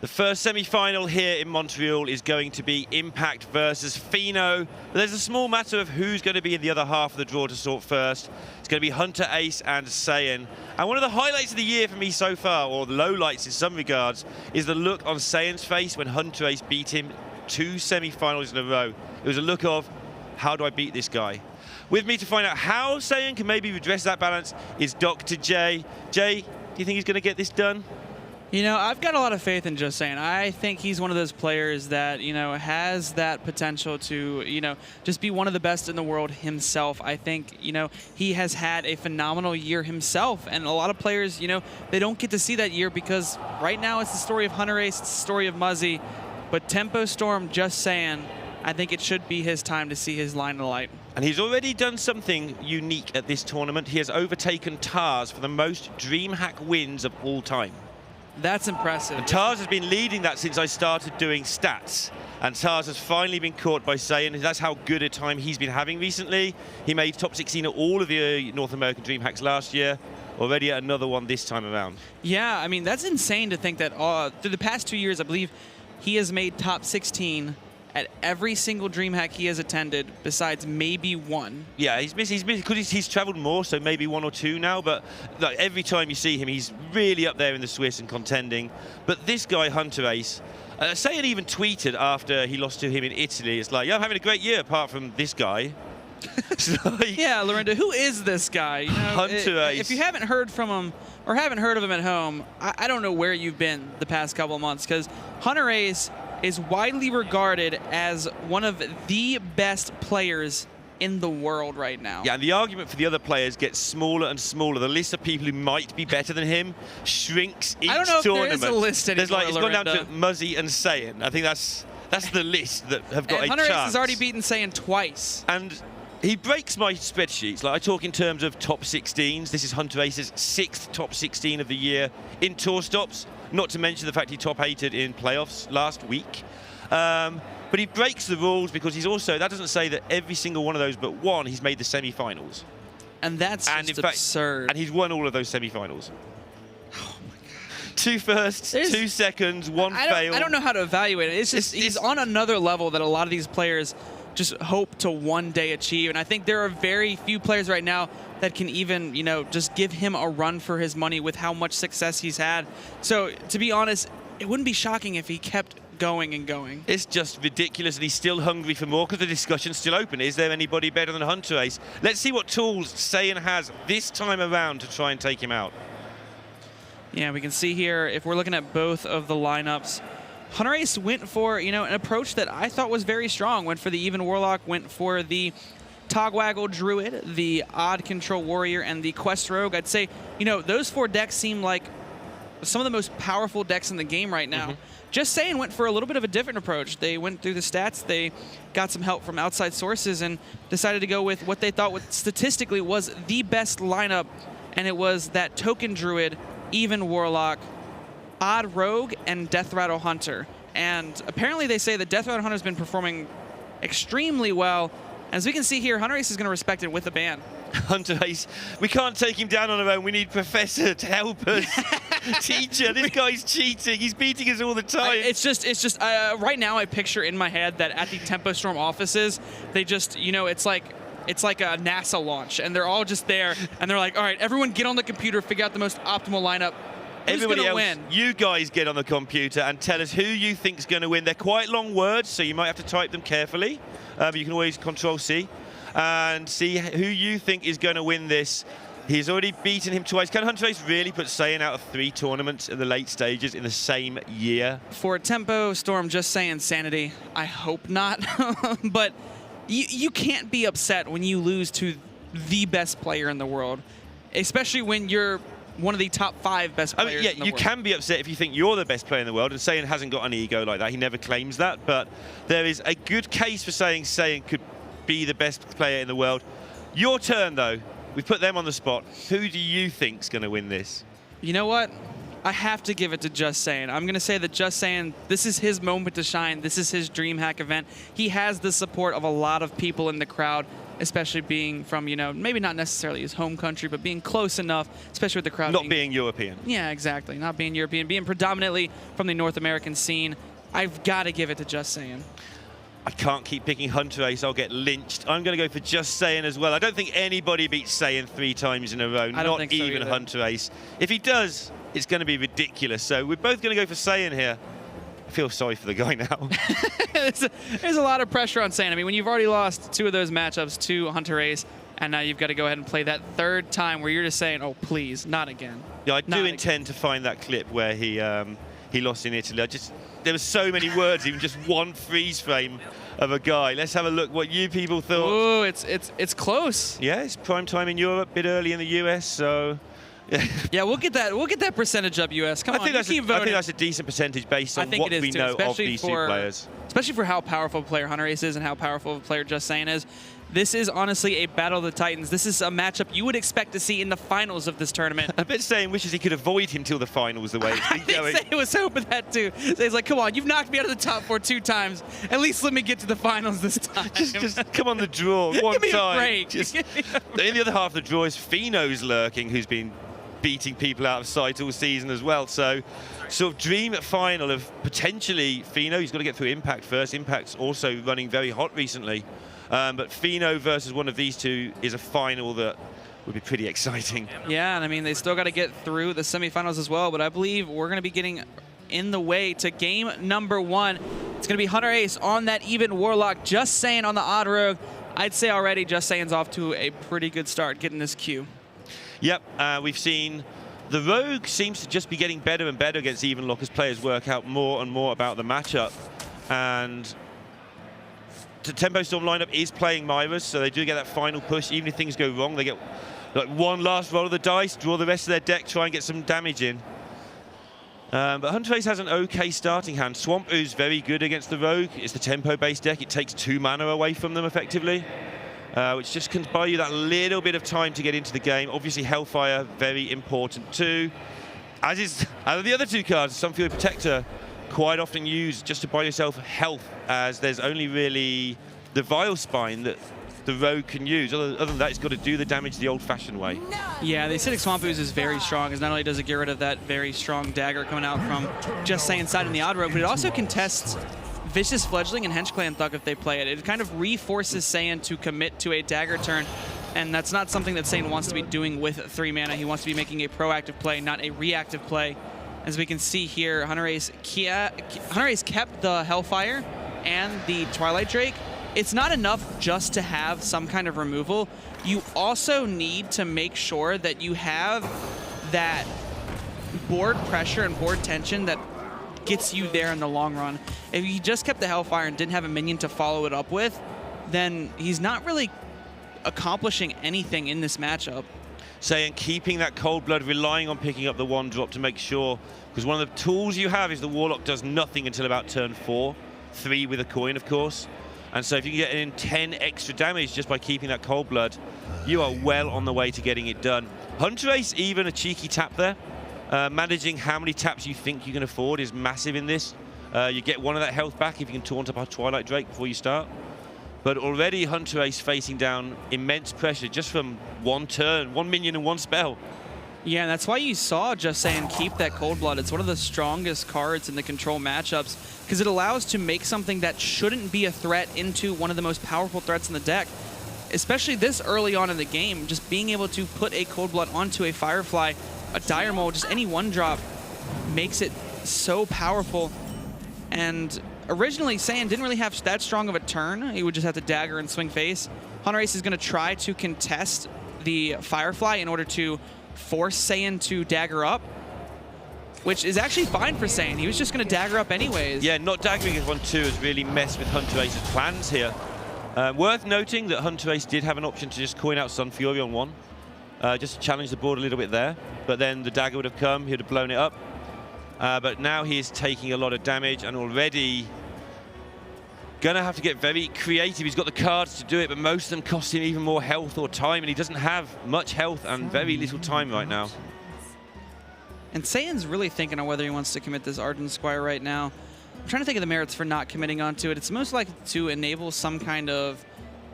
The first semi-final here in Montreal is going to be Impact versus Pheno. But there's a small matter of who's going to be in the other half of the draw to sort first. It's going to be Hunterace and Saiyan. And one of the highlights of the year for me so far, or the lowlights in some regards, is the look on Saiyan's face when Hunterace beat him 2 semi-finals in a row. It was a look of, how do I beat this guy? With me to find out how Saiyan can maybe redress that balance is Dr. J. Jay, do you think he's going to get this done? You know, I've got a lot of faith in Justsaiyan. I think he's one of those players that, you know, has that potential to, you know, just be one of the best in the world himself. I think, you know, he has had a phenomenal year himself, and a lot of players, you know, they don't get to see that year because right now it's the story of Hunterace, it's the story of Muzzy, but Tempo Storm, Justsaiyan, I think it should be his time to see his line of light. And he's already done something unique at this tournament. He has overtaken Tars for the most DreamHack wins of all time. That's impressive. And Tars has been leading that since I started doing stats. And Tars has finally been caught by Saiyan. That's how good a time he's been having recently. He made top 16 at all of the North American DreamHacks last year. Already at another one this time around. Yeah, I mean, that's insane to think that through the past 2 years, I believe he has made top 16 at every single DreamHack he has attended, besides maybe one. Yeah, he's missed because he's traveled more, so maybe 1 or 2 now. But like, every time you see him, he's really up there in the Swiss and contending. But this guy, Hunterace, Saiyan even tweeted after he lost to him in Italy. It's like, yeah, I'm having a great year apart from this guy. Like, yeah, Lorinda, who is this guy? You know, Hunterace. If you haven't heard from him or haven't heard of him at home, I don't know where you've been the past couple of months, because Hunterace is widely regarded as one of the best players in the world right now. Yeah, and the argument for the other players gets smaller and smaller. The list of people who might be better than him shrinks each tournament. I don't know if there is a list anymore, There's like, it's gone down Lorinda. to Muzzy and Saiyan. I think that's the list that have got and a Hunterace chance. has already beaten Saiyan twice. And he breaks my spreadsheets. Like, I talk in terms of top 16s. This is Hunterace's 6th top 16 of the year in tour stops. Not to mention the fact he top 8'd in playoffs last week. But he breaks the rules because he's also, that doesn't say that every single one of those but one, he's made the semi-finals. And that's just absurd. And he's won all of those semi-finals. Oh my God. 2 firsts, 2 seconds, 1 fail. I don't know how to evaluate it. It's just, he's on another level that a lot of these players just hope to one day achieve. And I think there are very few players right now that can even, you know, just give him a run for his money with how much success he's had. So, to be honest, it wouldn't be shocking if he kept going and going. It's just ridiculous, and he's still hungry for more because the discussion's still open. Is there anybody better than Hunterace? Let's see what tools Saiyan has this time around to try and take him out. Yeah, we can see here, if we're looking at both of the lineups, Hunterace went for, you know, an approach that I thought was very strong. Went for the Even Warlock, went for the Togwaggle Druid, the Odd Control Warrior, and the Quest Rogue. I'd say, you know, those 4 decks seem like some of the most powerful decks in the game right now. Justsaiyan went for a little bit of a different approach. They went through the stats, they got some help from outside sources, and decided to go with what they thought statistically was the best lineup, and it was that Token Druid, Even Warlock, Odd Rogue, and Death Rattle Hunter. And apparently they say that Death Rattle Hunter has been performing extremely well. As we can see here, Hunterace is going to respect it with a ban. Hunterace, we can't take him down on our own. We need Professor to help us. Teacher, this guy's cheating. He's beating us all the time. It's just right now I picture in my head that at the Tempo Storm offices, they just, you know, it's like a NASA launch, and they're all just there, and they're like, all right, everyone get on the computer, figure out the most optimal lineup. Who's Everybody else, win? You guys get on the computer and tell us who you think's going to win. They're quite long words, so you might have to type them carefully. You can always Control-C and see who you think is going to win this. He's already beaten him twice. Can Hunterace really put Saiyan out of 3 tournaments in the late stages in the same year? For Tempo Storm, Justsaiyan sanity, I hope not. But you can't be upset when you lose to the best player in the world, especially when you're one of the top 5 best players in the world. You can be upset if you think you're the best player in the world, and Saiyan hasn't got an ego like that. He never claims that, but there is a good case for saying Saiyan could be the best player in the world. Your turn, though. We've put them on the spot. Who do you think's going to win this? You know what? I have to give it to Justsaiyan. I'm going to say that Justsaiyan, this is his moment to shine. This is his DreamHack event. He has the support of a lot of people in the crowd. especially being from, you know, maybe not necessarily his home country, but being close enough, especially with the crowd. Not being European. Yeah, exactly. Not being European, being predominantly from the North American scene. I've got to give it to Justsaiyan. I can't keep picking Hunterace. I'll get lynched. I'm going to go for Justsaiyan as well. I don't think anybody beats Saiyan 3 times in a row, not even Hunterace. If he does, it's going to be ridiculous. So we're both going to go for Saiyan here. I feel sorry for the guy now. There's a lot of pressure on Saiyan. I mean, when you've already lost 2 of those matchups to Hunterace, and now you've got to go ahead and play that 3rd time where you're just saying, oh, please, not again. Yeah, I do intend to find that clip where he lost in Italy. There were so many words, even just one freeze frame of a guy. Let's have a look what you people thought. Ooh, it's close. Yeah, it's prime time in Europe, a bit early in the US, so yeah, we'll get that percentage up, US. Come on, I think that's a decent percentage based on what we know of these 2 players. Especially for how powerful a player Hunterace is and how powerful a player Justsaiyan is. This is honestly a battle of the Titans. This is a matchup you would expect to see in the finals of this tournament. I bet Saiyan wishes he could avoid him till the finals the way it's been going. I think Saiyan was hoping that too. Saiyan's like, come on, you've knocked me out of the top 4 2 times. At least let me get to the finals this time. just come on the draw one Give me time. A break. In the other half of the draw is Fino's lurking, who's been beating people out of sight all season as well. So sort of dream final of potentially Fino. He's got to get through Impact first. Impact's also running very hot recently. But Fino versus one of these 2 is a final that would be pretty exciting. Yeah, and I mean, they still got to get through the semifinals as well, but I believe we're going to be getting in the way to game number 1. It's going to be Hunterace on that even Warlock, Justsaiyan on the odd rogue. I'd say already Justsaiyan's off to a pretty good start getting this queue. Yep, we've seen the Rogue seems to just be getting better and better against Evenlock as players work out more and more about the matchup. And the Tempo Storm lineup is playing Myras, so they do get that final push. Even if things go wrong, they get like one last roll of the dice, draw the rest of their deck, try and get some damage in. But Hunterace has an okay starting hand. Swamp Ooze very good against the Rogue. It's the tempo-based deck. It takes 2 mana away from them effectively, which just can buy you that little bit of time to get into the game. Obviously, Hellfire, very important too. As is out of the other 2 cards, Sunfury Protector, quite often used just to buy yourself health, as there's only really the Vile Spine that the Rogue can use. Other than that, it's got to do the damage the old-fashioned way. Yeah, the Acidic Swamp Ooze is very strong, as not only does it get rid of that very strong dagger coming out from Justsaiyan side in the odd rogue, but it also contests Vicious Fledgling and Hench Clan Thug if they play it. It kind of reforces Saiyan to commit to a dagger turn, and that's not something that Saiyan wants to be doing with 3 mana. He wants to be making a proactive play, not a reactive play. As we can see here, Hunterace kept the Hellfire and the Twilight Drake. It's not enough just to have some kind of removal. You also need to make sure that you have that board pressure and board tension that gets you there in the long run. If he just kept the Hellfire and didn't have a minion to follow it up with, then he's not really accomplishing anything in this matchup. Saying keeping that cold blood, relying on picking up the 1-drop to make sure, because one of the tools you have is the Warlock does nothing until about turn 4, 3 with a coin, of course. And so if you can get in 10 extra damage just by keeping that cold blood, you are well on the way to getting it done. Hunterace, even a cheeky tap there. Managing how many taps you think you can afford is massive in this. You get 1 of that health back if you can taunt up a Twilight Drake before you start. But already Hunterace facing down immense pressure just from 1 turn, 1 minion and 1 spell. Yeah, and that's why you saw Justsaiyan keep that Cold Blood. It's one of the strongest cards in the control matchups because it allows to make something that shouldn't be a threat into one of the most powerful threats in the deck. Especially this early on in the game, just being able to put a Cold Blood onto a Firefly, a Dire Maul, just any 1-drop makes it so powerful. And originally, Saiyan didn't really have that strong of a turn. He would just have to dagger and swing face. Hunterace is going to try to contest the Firefly in order to force Saiyan to dagger up, which is actually fine for Saiyan. He was just going to dagger up anyways. Yeah, not daggering as 1-2 has really messed with Hunterace's plans here. Worth noting that Hunterace did have an option to just coin out Sun Fury on 1, just to challenge the board a little bit there. But then the dagger would have come, he would have blown it up. But now he is taking a lot of damage and already gonna have to get very creative. He's got the cards to do it, but most of them cost him even more health or time, and he doesn't have much health and very little time right now. And Saiyan's really thinking on whether he wants to commit this Arden Squire right now. I'm trying to think of the merits for not committing onto it. It's most likely to enable some kind of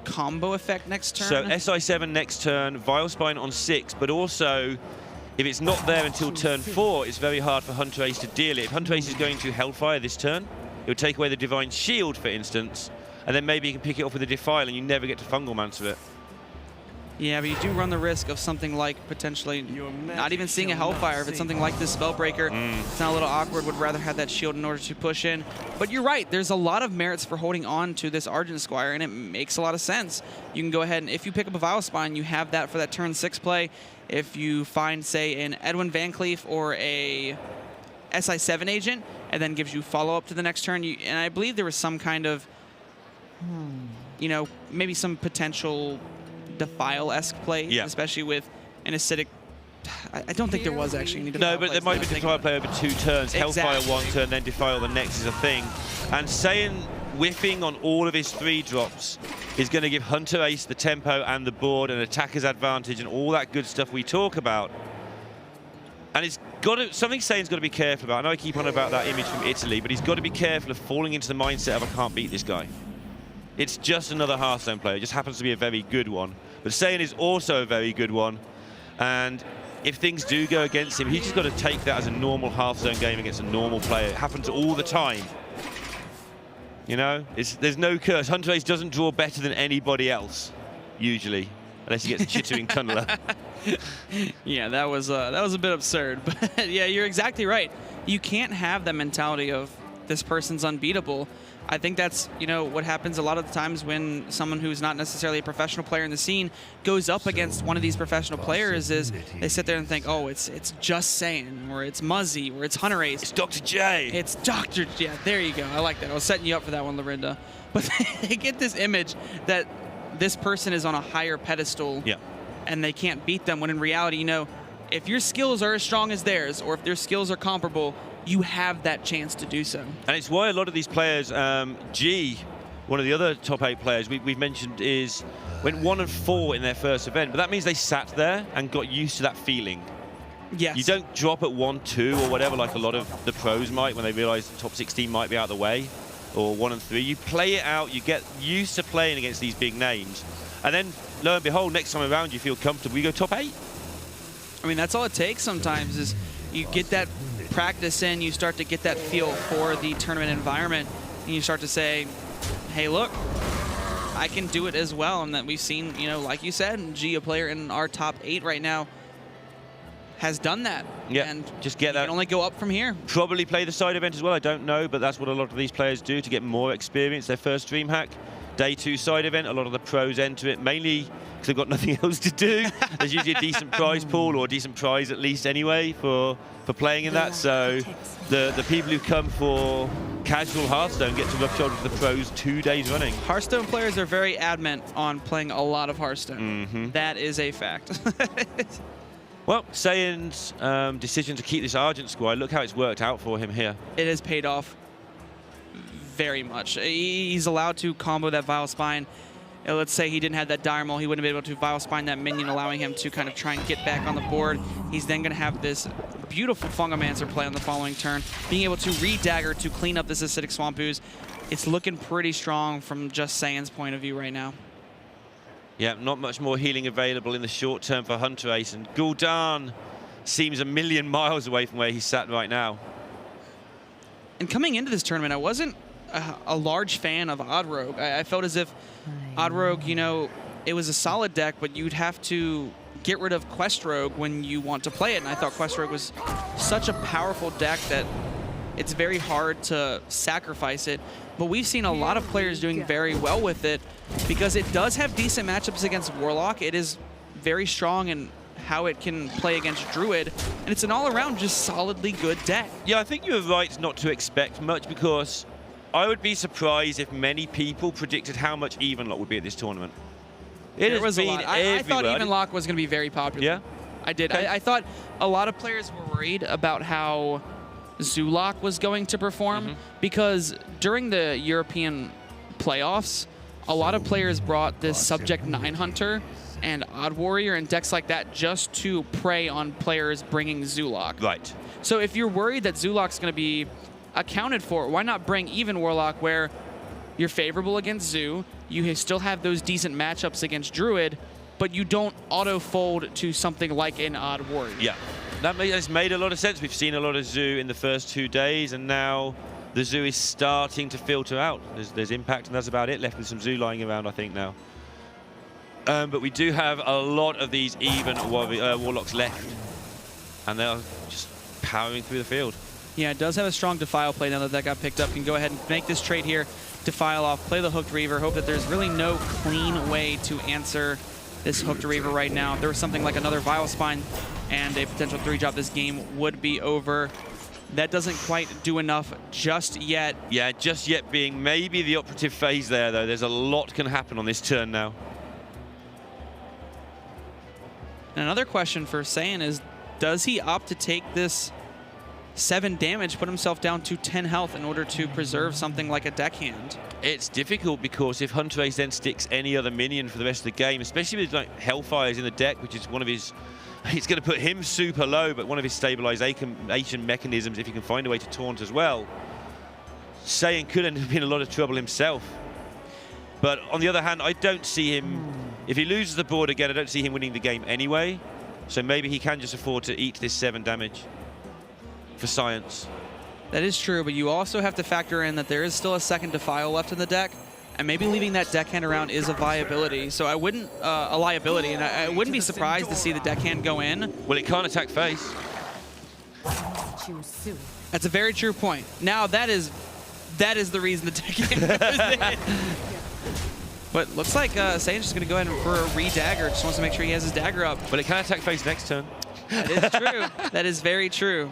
combo effect next turn. So SI7 next turn, Vilespine on 6, but also if it's not there until turn 4, it's very hard for Hunterace to deal it. If Hunterace is going to Hellfire this turn, it would take away the Divine Shield, for instance, and then maybe you can pick it off with a Defile and you never get to Fungal Mancer it. Yeah, but you do run the risk of something like potentially not even seeing a Hellfire. If it's something like this Spellbreaker, it's not a little awkward. Would rather have that shield in order to push in. But you're right. There's a lot of merits for holding on to this Argent Squire, and it makes a lot of sense. You can go ahead and if you pick up a Vilespine, you have that for that turn 6 play. If you find, say, an Edwin Van Cleef or a SI7 agent, and then gives you follow-up to the next turn. And I believe there was some kind of, you know, maybe some potential Defile-esque play, especially with an acidic. I don't think there was actually any Defile. No, but there might be Defile play over 2 turns. Hellfire 1 turn, then Defile the next is a thing. And Saiyan whiffing on all of his 3-drops is going to give Hunterace the tempo and the board and attacker's advantage and all that good stuff we talk about. And it's got to, something Saiyan's got to be careful about. I know I keep on about that image from Italy, but he's got to be careful of falling into the mindset of I can't beat this guy. It's just another Hearthstone player. It just happens to be a very good one. But Saiyan is also a very good one. And if things do go against him, he's just got to take that as a normal Hearthstone game against a normal player. It happens all the time. You know, there's no curse. Hunterace doesn't draw better than anybody else, usually, unless he gets a Chittering Tunneler. Yeah, that was a bit absurd. But yeah, you're exactly right. You can't have that mentality of this person's unbeatable. I think that's, you know, what happens a lot of the times when someone who's not necessarily a professional player in the scene goes up against one of these professional players is they sit there and think, oh, it's Justsaiyan, or it's Muzzy, or it's Hunterace. It's Dr. J. It's Dr. J. Yeah, there you go. I like that. I was setting you up for that one, Lorinda. But they get this image that this person is on a higher pedestal and they can't beat them, when in reality, you know, if your skills are as strong as theirs, or if their skills are comparable, you have that chance to do so. And it's why a lot of these players, G, one of the other top 8 players we've mentioned, went 1-4 in their first event, but that means they sat there and got used to that feeling. Yes. You don't drop at 1-2 or whatever like a lot of the pros might when they realize the top 16 might be out of the way, or 1-3. You play it out, you get used to playing against these big names, and then lo and behold, next time around you feel comfortable, you go top 8. I mean, that's all it takes sometimes, is you get that practice in, you start to get that feel for the tournament environment, and you start to say, hey, look, I can do it as well. And that we've seen, you know, like you said, G, a player in our top 8 right now, has done that. Yeah, and just get that. You can only go up from here. Probably play the side event as well, I don't know, but that's what a lot of these players do to get more experience. Their first DreamHack, day 2 side event, a lot of the pros enter it, mainly because they've got nothing else to do. There's usually a decent prize pool, or a decent prize at least anyway, for playing in that. So the people who come for casual Hearthstone get to rub shoulders with the pros 2 days running. Hearthstone players are very adamant on playing a lot of Hearthstone. That is a fact. Well, Saiyan's decision to keep this Argent Squire, look how it's worked out for him here. It has paid off very much. He's allowed to combo that Vilespine. Let's say he didn't have that Dire Maul, he wouldn't be able to Vilespine that minion, allowing him to kind of try and get back on the board. He's then going to have this beautiful Fungamancer play on the following turn, being able to re-dagger to clean up this Acidic Swamp Ooze. It's looking pretty strong from Justsaiyan's point of view right now. Yeah, not much more healing available in the short term for Hunterace, and Gul'dan seems a million miles away from where he's sat right now. And coming into this tournament, I wasn't a large fan of Odd Rogue. I felt as if Odd Rogue, you know, it was a solid deck, but you'd have to get rid of Quest Rogue when you want to play it. And I thought Quest Rogue was such a powerful deck that it's very hard to sacrifice it. But we've seen a lot of players doing very well with it because it does have decent matchups against Warlock. It is very strong in how it can play against Druid, and it's an all-around just solidly good deck. Yeah, I think you're right not to expect much, because I would be surprised if many people predicted how much Evenlock would be at this tournament. There was a lot. I thought Evenlock was going to be very popular. Yeah? I did. Okay. I thought a lot of players were worried about how Zulok was going to perform, because during the European playoffs, a lot of players brought this Subject 9 Hunter and Odd Warrior and decks like that just to prey on players bringing Zulok. Right. So if you're worried that Zulok's going to be accounted for, why not bring Even Warlock, where you're favorable against Zoo. You still have those decent matchups against Druid, but you don't auto-fold to something like an Odd Warrior. Yeah, that has made a lot of sense. We've seen a lot of Zoo in the first 2 days, and now the Zoo is starting to filter out. There's Impact, and that's about it, left with some Zoo lying around, I think, now. But we do have a lot of these even Warlocks left, and they are just powering through the field. Yeah, it does have a strong Defile play now that that got picked up. Can go ahead and make this trade here, Defile off, play the Hooked Reaver, hope that there's really no clean way to answer this Hooked Reaver right now. If there was something like another Vile Spine and a potential 3-drop, this game would be over. That doesn't quite do enough just yet. Yeah, just yet being maybe the operative phase there, though. There's a lot can happen on this turn now. And another question for Saiyan is, does he opt to take this 7 damage, put himself down to 10 health in order to preserve something like a deckhand? It's difficult because if Hunterace then sticks any other minion for the rest of the game, especially with like Hellfires in the deck, which is one of his, it's going to put him super low, but one of his stabilization mechanisms, if he can find a way to taunt as well, Saiyan could end up in a lot of trouble himself. But on the other hand, I don't see him, if he loses the board again, I don't see him winning the game anyway. So maybe he can just afford to eat this 7 damage for science. That is true, but you also have to factor in that there is still a second Defile left in the deck, and maybe leaving that deckhand around is a viability. So I wouldn't, a liability, and I wouldn't be surprised to see the deckhand go in. Well, it can't attack face. That's a very true point. Now that is the reason the deckhand goes in. But looks like Saiyan's just going to go ahead for a re-dagger. Just wants to make sure he has his dagger up. But it can attack face next turn. That is true. That is very true.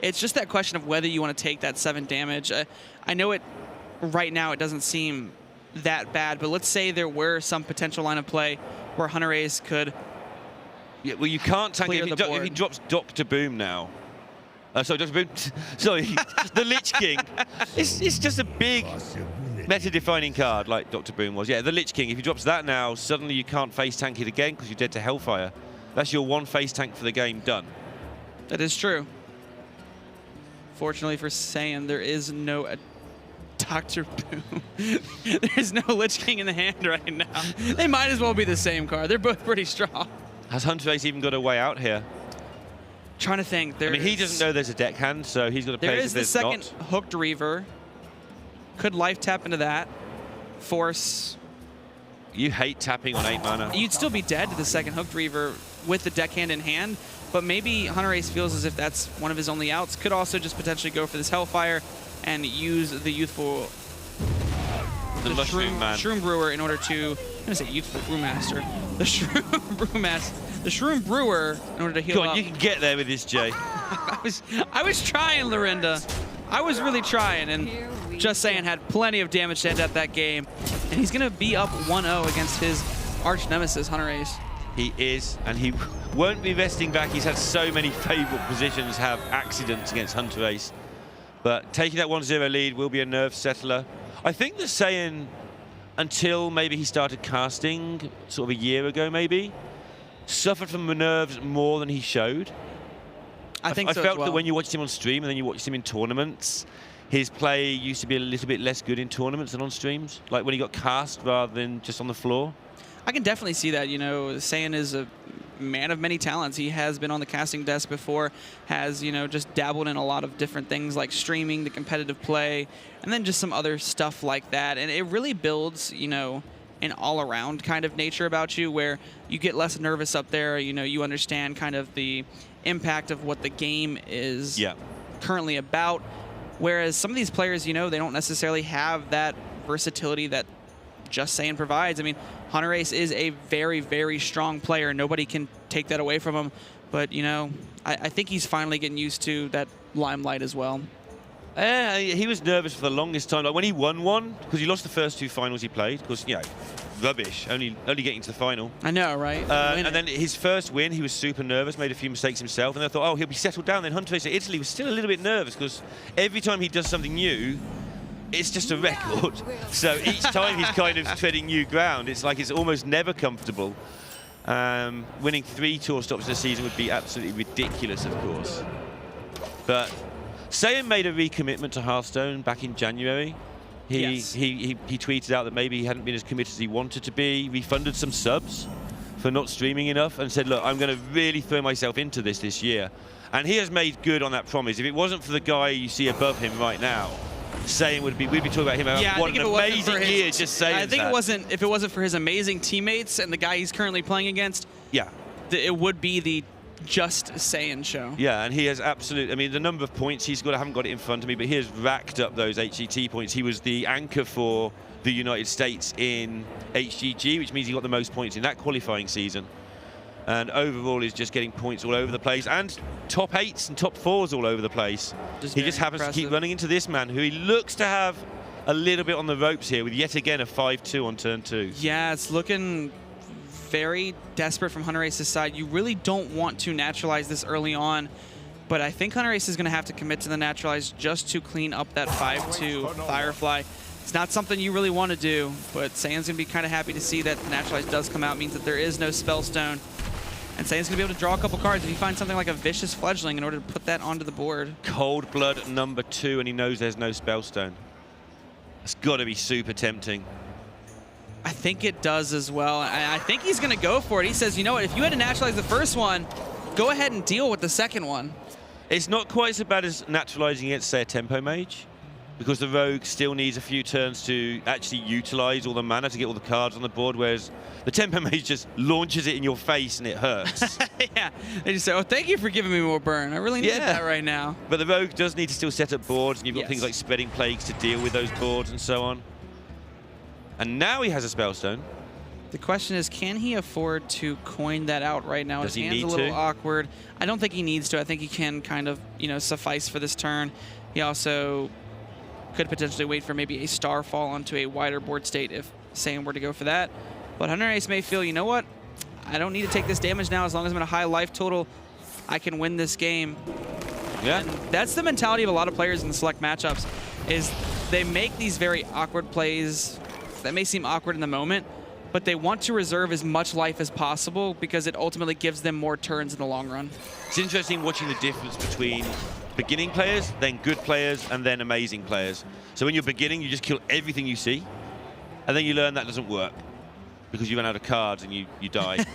It's just that question of whether you want to take that 7 damage. I know it right now it doesn't seem that bad, but let's say there were some potential line of play where Hunterace could. Yeah, well, you can't tank it. If he drops Dr. Boom now. Sorry, Dr. Boom. Sorry, the Lich King. It's just a big meta-defining card like Dr. Boom was. Yeah, the Lich King. If he drops that now, suddenly you can't face tank it again because you're dead to Hellfire. That's your 1 face tank for the game done. That is true. Fortunately for Saiyan, there is no Dr. Boom. There's no Lich King in the hand right now. They might as well be the same card. They're both pretty strong. Has Hunterace even got a way out here? Trying to think. I mean, he doesn't know there's a deckhand, so he's got to play there as is if the second not. Hooked Reaver. Could life tap into that. Force. You hate tapping on 8 mana. You'd still be dead to the second Hooked Reaver with the deckhand in hand, but maybe Hunterace feels as if that's one of his only outs. Could also just potentially go for this Hellfire and use the youthful... The Shroom Brewer in order to... I'm going to say youthful Brewmaster. The Shroom Brewmaster. The Shroom Brewer in order to heal Go on, up. you can get there with this, Jay. I was trying, Lorinda. I was really trying, and Justsaiyan had plenty of damage to end up that game. And he's going to be up 1-0 against his arch nemesis, Hunterace. He is, and he won't be resting back. He's had so many favorable positions have accidents against Hunterace. But taking that 1-0 lead will be a nerve settler. I think that Saiyan, until maybe he started casting sort of a year ago maybe, suffered from nerves more than he showed. I think so I felt as well. that when you watched him on stream and then you watched him in tournaments, his play used to be a little bit less good in tournaments than on streams, like when he got cast rather than just on the floor. I can definitely see that. You know, Saiyan is a man of many talents. He has been on the casting desk before, has, you know, just dabbled in a lot of different things like streaming, the competitive play, and then just some other stuff like that. And it really builds, you know, an all-around kind of nature about you where you get less nervous up there. You know, you understand kind of the impact of what the game is currently about. Whereas some of these players, you know, they don't necessarily have that versatility that Justsaiyan provides. I mean, Hunterace is a very, very strong player. Nobody can take that away from him. But, you know, I think he's finally getting used to that limelight as well. He was nervous for the longest time. Like when he won one, because he lost the first 2 finals he played, because, you know, rubbish, only getting to the final. I know, right? And then his first win, he was super nervous, made a few mistakes himself, and I thought, oh, he'll be settled down. Then Hunterace at Italy was still a little bit nervous, because every time he does something new, it's just a record. So each time he's kind of treading new ground, it's like it's almost never comfortable. Winning 3 tour stops this season would be absolutely ridiculous, of course. But Saiyan made a recommitment to Hearthstone back in January. He, Yes. he tweeted out that maybe he hadn't been as committed as he wanted to be, refunded some subs for not streaming enough, and said, look, I'm going to really throw myself into this year. And he has made good on that promise. If it wasn't for the guy you see above him right now, Saiyan we'd be talking about him. Yeah, what an amazing year just saying I think that. if it wasn't for his amazing teammates and the guy he's currently playing against, Yeah. it would be the Justsaiyan show. Yeah, and he has absolute. I mean, the number of points he's got, I haven't got it in front of me, but he has racked up those HGT points. He was the anchor for the United States in HGG, which means he got the most points in that qualifying season. And overall is just getting points all over the place, and top 8s and top 4s all over the place. He just happens to keep running into this man, who he looks to have a little bit on the ropes here, with yet again a 5-2 on turn 2. Yeah, it's looking very desperate from Hunterace's side. You really don't want to naturalize this early on, but I think Hunterace is going to have to commit to the naturalize just to clean up that 5-2 Firefly. It's not something you really want to do, but Saiyan's going to be kind of happy to see that the naturalize does come out. It means that there is no Spellstone. And Saiyan's going to be able to draw a couple cards if he finds something like a Vicious Fledgling in order to put that onto the board. Cold Blood number 2, and he knows there's no Spellstone. It's got to be super tempting. I think it does as well. I think he's going to go for it. He says, you know what, if you had to naturalize the first one, go ahead and deal with the second one. It's not quite so bad as naturalizing against, say, a Tempo Mage, because the Rogue still needs a few turns to actually utilize all the mana to get all the cards on the board, whereas the Tempo Mage just launches it in your face and it hurts. Yeah, they just say, oh, thank you for giving me more burn. I really need that right now. But the Rogue does need to still set up boards, and you've got things like Spreading Plagues to deal with those boards and so on. And now he has a Spellstone. The question is, can he afford to coin that out right now? Does His he hand's need a little to? awkward. I don't think he needs to. I think he can kind of, suffice for this turn. He also could potentially wait for maybe a Starfall onto a wider board state if Saiyan were to go for that. But Hunterace may feel, you know what? I don't need to take this damage now. As long as I'm at a high life total, I can win this game. Yeah. And that's the mentality of a lot of players in the select matchups, is they make these very awkward plays that may seem awkward in the moment, but they want to reserve as much life as possible because it ultimately gives them more turns in the long run. It's interesting watching the difference between beginning players, then good players, and then amazing players. So when you're beginning, you just kill everything you see, and then you learn that doesn't work because you run out of cards and you die.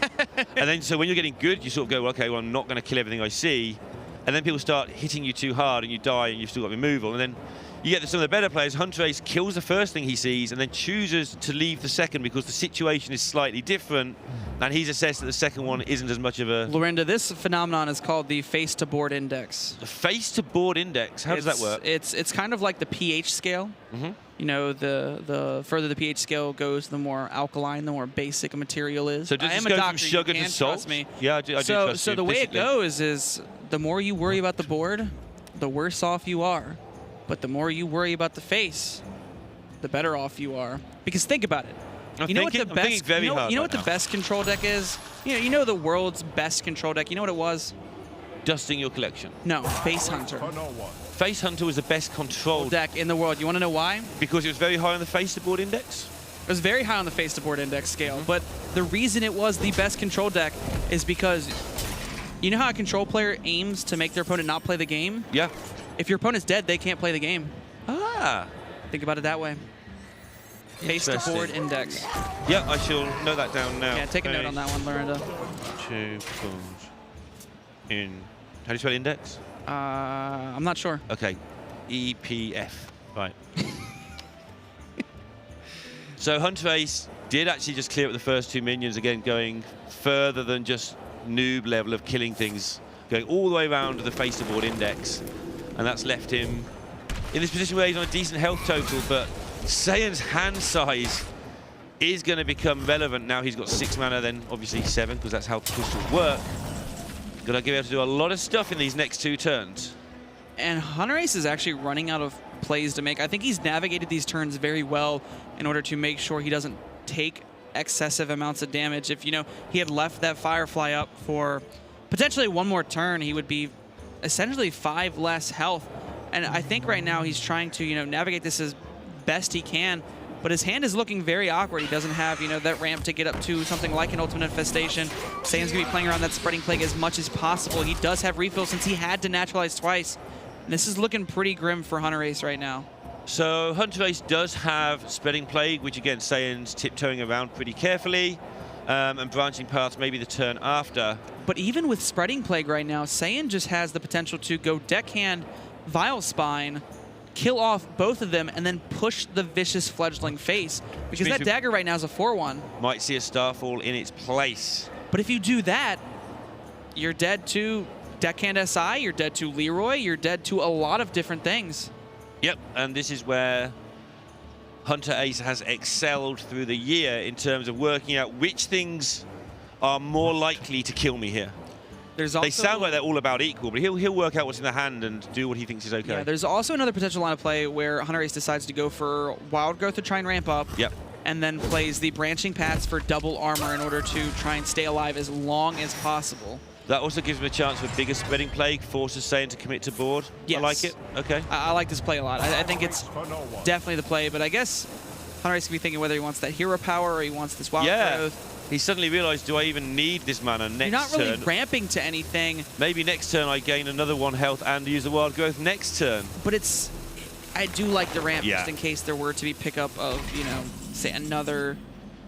And then so when you're getting good, you sort of go, well, okay, well, I'm not going to kill everything I see. And then people start hitting you too hard and you die and you've still got removal. And then you get some of the better players. Hunterace kills the first thing he sees and then chooses to leave the second because the situation is slightly different, and he's assessed that the second one isn't as much of a... Lorinda, this phenomenon is called the face-to-board index. The face-to-board index? How does that work? It's kind of like the pH scale. Mm-hmm. You know, the further the pH scale goes, the more alkaline, the more basic a material is. So does I this am go a from doctor, sugar you to can salt? trust me. Yeah, I do trust you. So the way it implicitly. goes is the more you worry about the board, the worse off you are. But the more you worry about the face, the better off you are. Because think about it. I'm thinking very hard You know right what the now. best control deck is? You know the world's best control deck. You know what it was? Dusting your collection. No, Face Hunter. Face Hunter was the best controlled Deck in the world. You want to know why? because it was very high on the face-to-board index. It was very high on the face-to-board index scale, but the reason it was the best control deck is because you know how a control player aims to make their opponent not play the game? Yeah. If your opponent's dead, they can't play the game. Ah. Think about it that way. Face-to-board Interesting. index. Yeah, I shall note that down now. Yeah, take a note on that one, Lorinda. Two pulls in. How do you spell index? I'm not sure. Okay. EPF. Right. So Hunterace did actually just clear up the first two minions, again going further than just noob level of killing things, going all the way around to the face-to-board index. And that's left him in this position where he's on a decent health total, but Saiyan's hand size is going to become relevant now. He's got 6 mana, then obviously 7, because that's how crystals work. Going to be able to do a lot of stuff in these next 2 turns. And Hunterace is actually running out of plays to make. I think he's navigated these turns very well in order to make sure he doesn't take excessive amounts of damage. If, he had left that Firefly up for potentially one more turn, he would be essentially 5 less health. And I think right now he's trying to, navigate this as best he can. But his hand is looking very awkward. He doesn't have, that ramp to get up to something like an Ultimate Infestation. Saiyan's going to be playing around that Spreading Plague as much as possible. He does have refill since he had to naturalize twice. And this is looking pretty grim for Hunterace right now. So Hunterace does have Spreading Plague, which again, Saiyan's tiptoeing around pretty carefully, and Branching Paths maybe the turn after. But even with Spreading Plague right now, Saiyan just has the potential to go Deckhand, Vile Spine, kill off both of them, and then push the Vicious Fledgling face. Because that dagger right now is a 4-1. Might see a Starfall in its place. But if you do that, you're dead to Deckhand SI, you're dead to Leroy, you're dead to a lot of different things. Yep, and this is where Hunterace has excelled through the year in terms of working out which things are more likely to kill me here. There's also, they sound like they're all about equal, but he'll work out what's in the hand and do what he thinks is okay. Yeah, there's also another potential line of play where Hunterace decides to go for Wild Growth to try and ramp up. Yep. And then plays the Branching Paths for double armor in order to try and stay alive as long as possible. That also gives him a chance for bigger Spreading Plague, forces Saiyan to commit to board. Yes. I like it. Okay. I like this play a lot. I think it's definitely the play, but I guess Hunterace could be thinking whether he wants that hero power or he wants this Wild Growth. He suddenly realized, do I even need this mana next turn? You're not really ramping to anything. Maybe next turn I gain another 1 health and use the Wild Growth next turn. But it's, I do like the ramp just in case there were to be pickup of, you know, say another.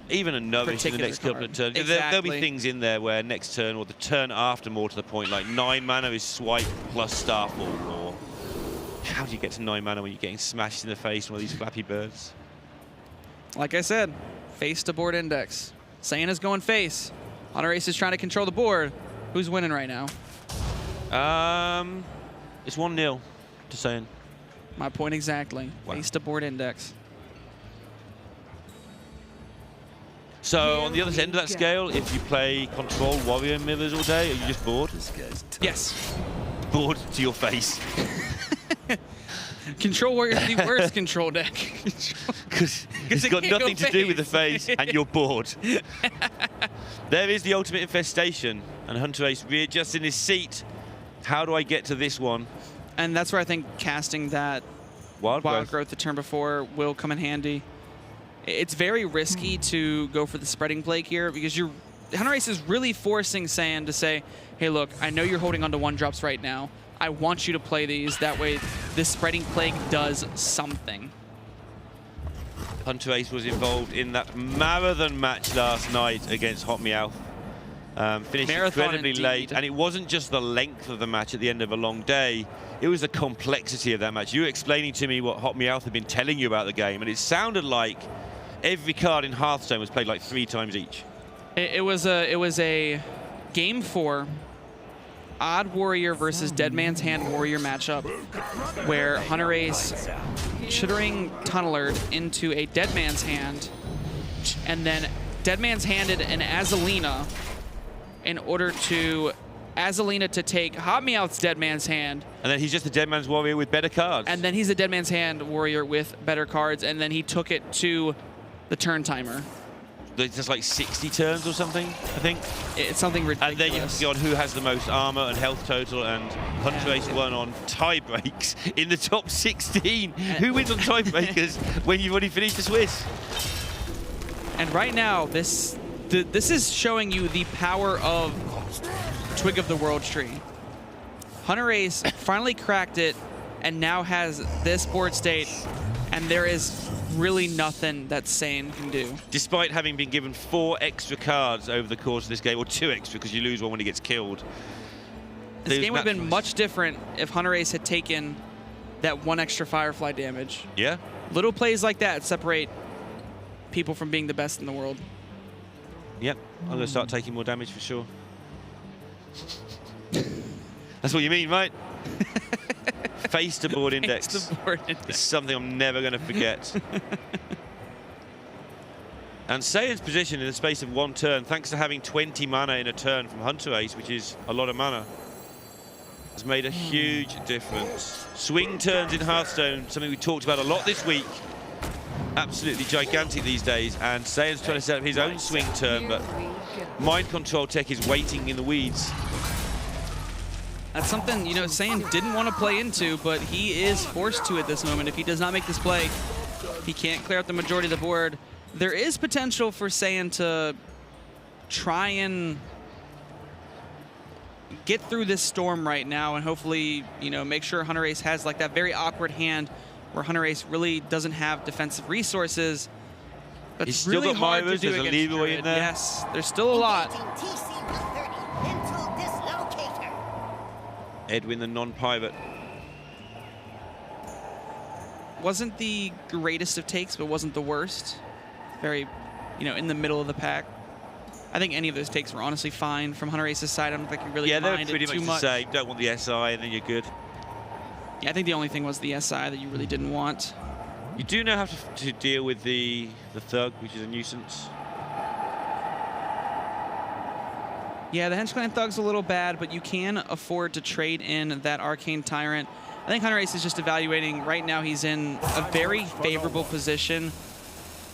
Even a Nourish in the next couple of turns. Exactly. There'll be things in there where next turn or the turn after, more to the point, like 9 mana is Swipe plus Starfall. Or how do you get to 9 mana when you're getting smashed in the face from all these Flappy Birds? Like I said, face to board index. Saiyan is going face. Hunterace is trying to control the board. Who's winning right now? It's 1-0 to Saiyan. My point exactly. Wow. Face to board index. So on the other end of that scale, if you play Control Warrior Mirrors all day, are you just bored? Yes. Bored to your face. Control Warrior is the worst control deck. Because it's got nothing to do with the face and you're bored. There is the ultimate infestation, and Hunterace readjusts in his seat. How do I get to this one? And that's where I think casting that Wild Growth the turn before will come in handy. It's very risky to go for the Spreading Plague here because Hunterace is really forcing Saiyan to say, hey, look, I know you're holding on to 1-drops right now. I want you to play these. That way, this Spreading Plague does something. Hunterace was involved in that marathon match last night against Hot Meowth. Finished incredibly late, and it wasn't just the length of the match at the end of a long day. It was the complexity of that match. You were explaining to me what Hot Meowth had been telling you about the game, and it sounded like every card in Hearthstone was played like 3 times each. It was a game 4 Odd Warrior versus Dead Man's Hand Warrior matchup where Hunterace Chittering Tunneler into a Dead Man's Hand and then Dead Man's Handed an Azalina in order to Azalina to take Hot Meowth's Dead Man's Hand. And then he's just a Dead Man's Warrior with better cards. And then he's a Dead Man's Hand Warrior with better cards, and then he took it to the turn timer. It's just like 60 turns or something, I think. It's something ridiculous. And then you see on who has the most armor and health total, and Hunterace won on tie breaks in the top 16. Who wins on tie breakers when you've already finished the Swiss? And right now, this is showing you the power of Twig of the World Tree. Hunterace finally cracked it and now has this board state, and there is really nothing that Saiyan can do. Despite having been given 4 extra cards over the course of this game, or 2 extra because you lose one when he gets killed. This game would have been much different if Hunterace had taken that 1 extra Firefly damage. Yeah. Little plays like that separate people from being the best in the world. Yep, I'm going to start taking more damage for sure. That's what you mean, right? Face to board index. Face to board index. It's something I'm never going to forget. And Saiyan's position in the space of 1 turn, thanks to having 20 mana in a turn from Hunterace, which is a lot of mana, has made a huge difference. Swing turns in Hearthstone, something we talked about a lot this week. Absolutely gigantic these days, and Saiyan's trying to set up his own swing turn, but mind control tech is waiting in the weeds. That's something, you know, Saiyan didn't want to play into, but he is forced to at this moment. If he does not make this play, he can't clear out the majority of the board. There is potential for Saiyan to try and get through this storm right now and hopefully, you know, make sure Hunterace has like that very awkward hand where Hunterace really doesn't have defensive resources. That's He's still really got hard Myras, to do there's a against Leroy in Druid. there. Yes, there's still a lot. Edwin, the non-pirate. Wasn't the greatest of takes, but wasn't the worst. Very, in the middle of the pack. I think any of those takes were honestly fine from Hunterace's side. I don't think he really Yeah, they're minded pretty too much the same. Don't want the SI, and then you're good. Yeah, I think the only thing was the SI that you really didn't want. You do now have to deal with the Thug, which is a nuisance. Yeah, the Hench Clan Thug's a little bad, but you can afford to trade in that Arcane Tyrant. I think Hunterace is just evaluating. Right now, he's in a very favorable position.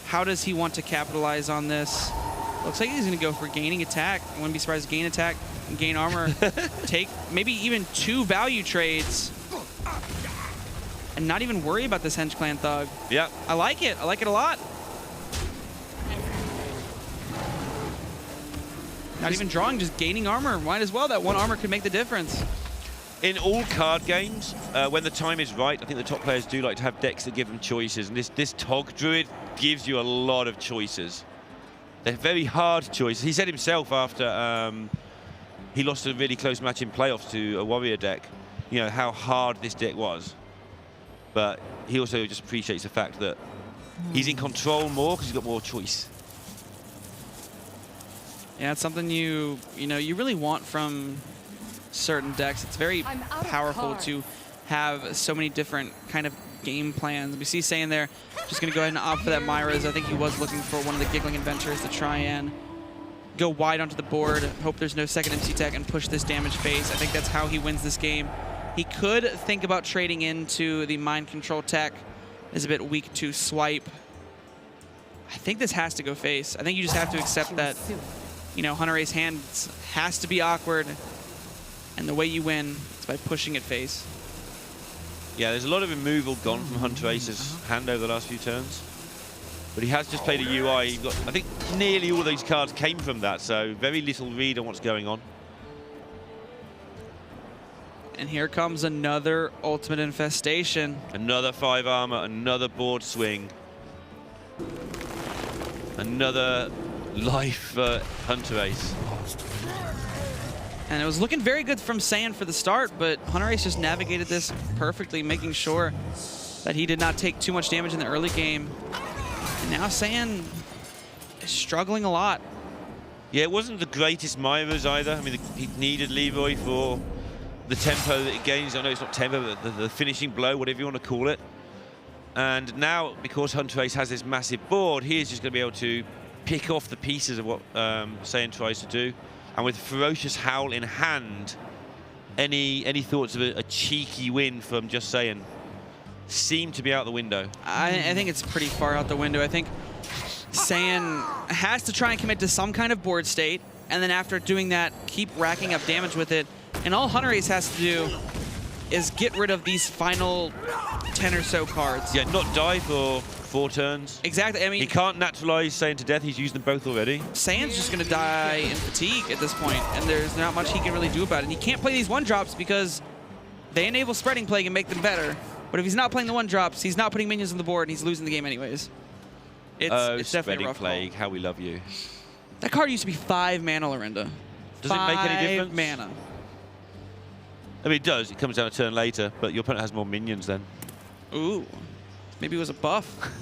How does he want to capitalize on this? Looks like he's going to go for gaining attack. I wouldn't be surprised to gain attack and gain armor. Take maybe even 2 value trades. And not even worry about this Hench Clan Thug. Yeah. I like it. I like it a lot. Not even drawing, just gaining armor. Might as well. That 1 armor could make the difference. In all card games, when the time is right, I think the top players do like to have decks that give them choices. And this Tog Druid gives you a lot of choices. They're very hard choices. He said himself after he lost a really close match in playoffs to a Warrior deck, how hard this deck was. But he also just appreciates the fact that he's in control more because he's got more choice. Yeah, it's something you really want from certain decks. It's very powerful to have so many different kind of game plans. We see Saiyan there, just going to go ahead and opt for that Myra's. I think he was looking for one of the Giggling Adventurers to try and go wide onto the board, hope there's no second MC tech, and push this damage phase. I think that's how he wins this game. He could think about trading into the Mind Control tech. Is a bit weak to swipe. I think this has to go face. I think you just have to accept that, Hunterace's hand has to be awkward, and the way you win is by pushing it face. Yeah, there's a lot of removal gone from Hunterace's hand over the last few turns. But he has just played a UI. You've got, I think nearly all these cards came from that, so very little read on what's going on. And here comes another Ultimate Infestation. Another 5 armor, another board swing. Another life for Hunterace. And it was looking very good from Saiyan for the start, but Hunterace just navigated this perfectly, making sure that he did not take too much damage in the early game. And now Saiyan is struggling a lot. Yeah, it wasn't the greatest Myras either. I mean, he needed Leroy for the tempo that he gains. I know it's not tempo, but the finishing blow, whatever you want to call it. And now, because Hunterace has this massive board, he is just going to be able to pick off the pieces of what Saiyan tries to do. And with Ferocious Howl in hand, any thoughts of a cheeky win from Justsaiyan seem to be out the window. I think it's pretty far out the window. I think Saiyan has to try and commit to some kind of board state, and then after doing that, keep racking up damage with it. And all Hunterace has to do is get rid of these final 10 or so cards. Yeah, not die for 4 turns. Exactly. I mean, he can't naturalize Saiyan to death. He's used them both already. Saiyan's just going to die in fatigue at this point, and there's not much he can really do about it. And he can't play these 1-drops because they enable Spreading Plague and make them better. But if he's not playing the 1-drops, he's not putting minions on the board, and he's losing the game anyways. It's definitely a rough Plague, call. how we love you. That card used to be 5 mana, Lorinda. Does it make any difference? 5 mana. I mean, it does. It comes down a turn later, but your opponent has more minions then. Ooh. Maybe it was a buff.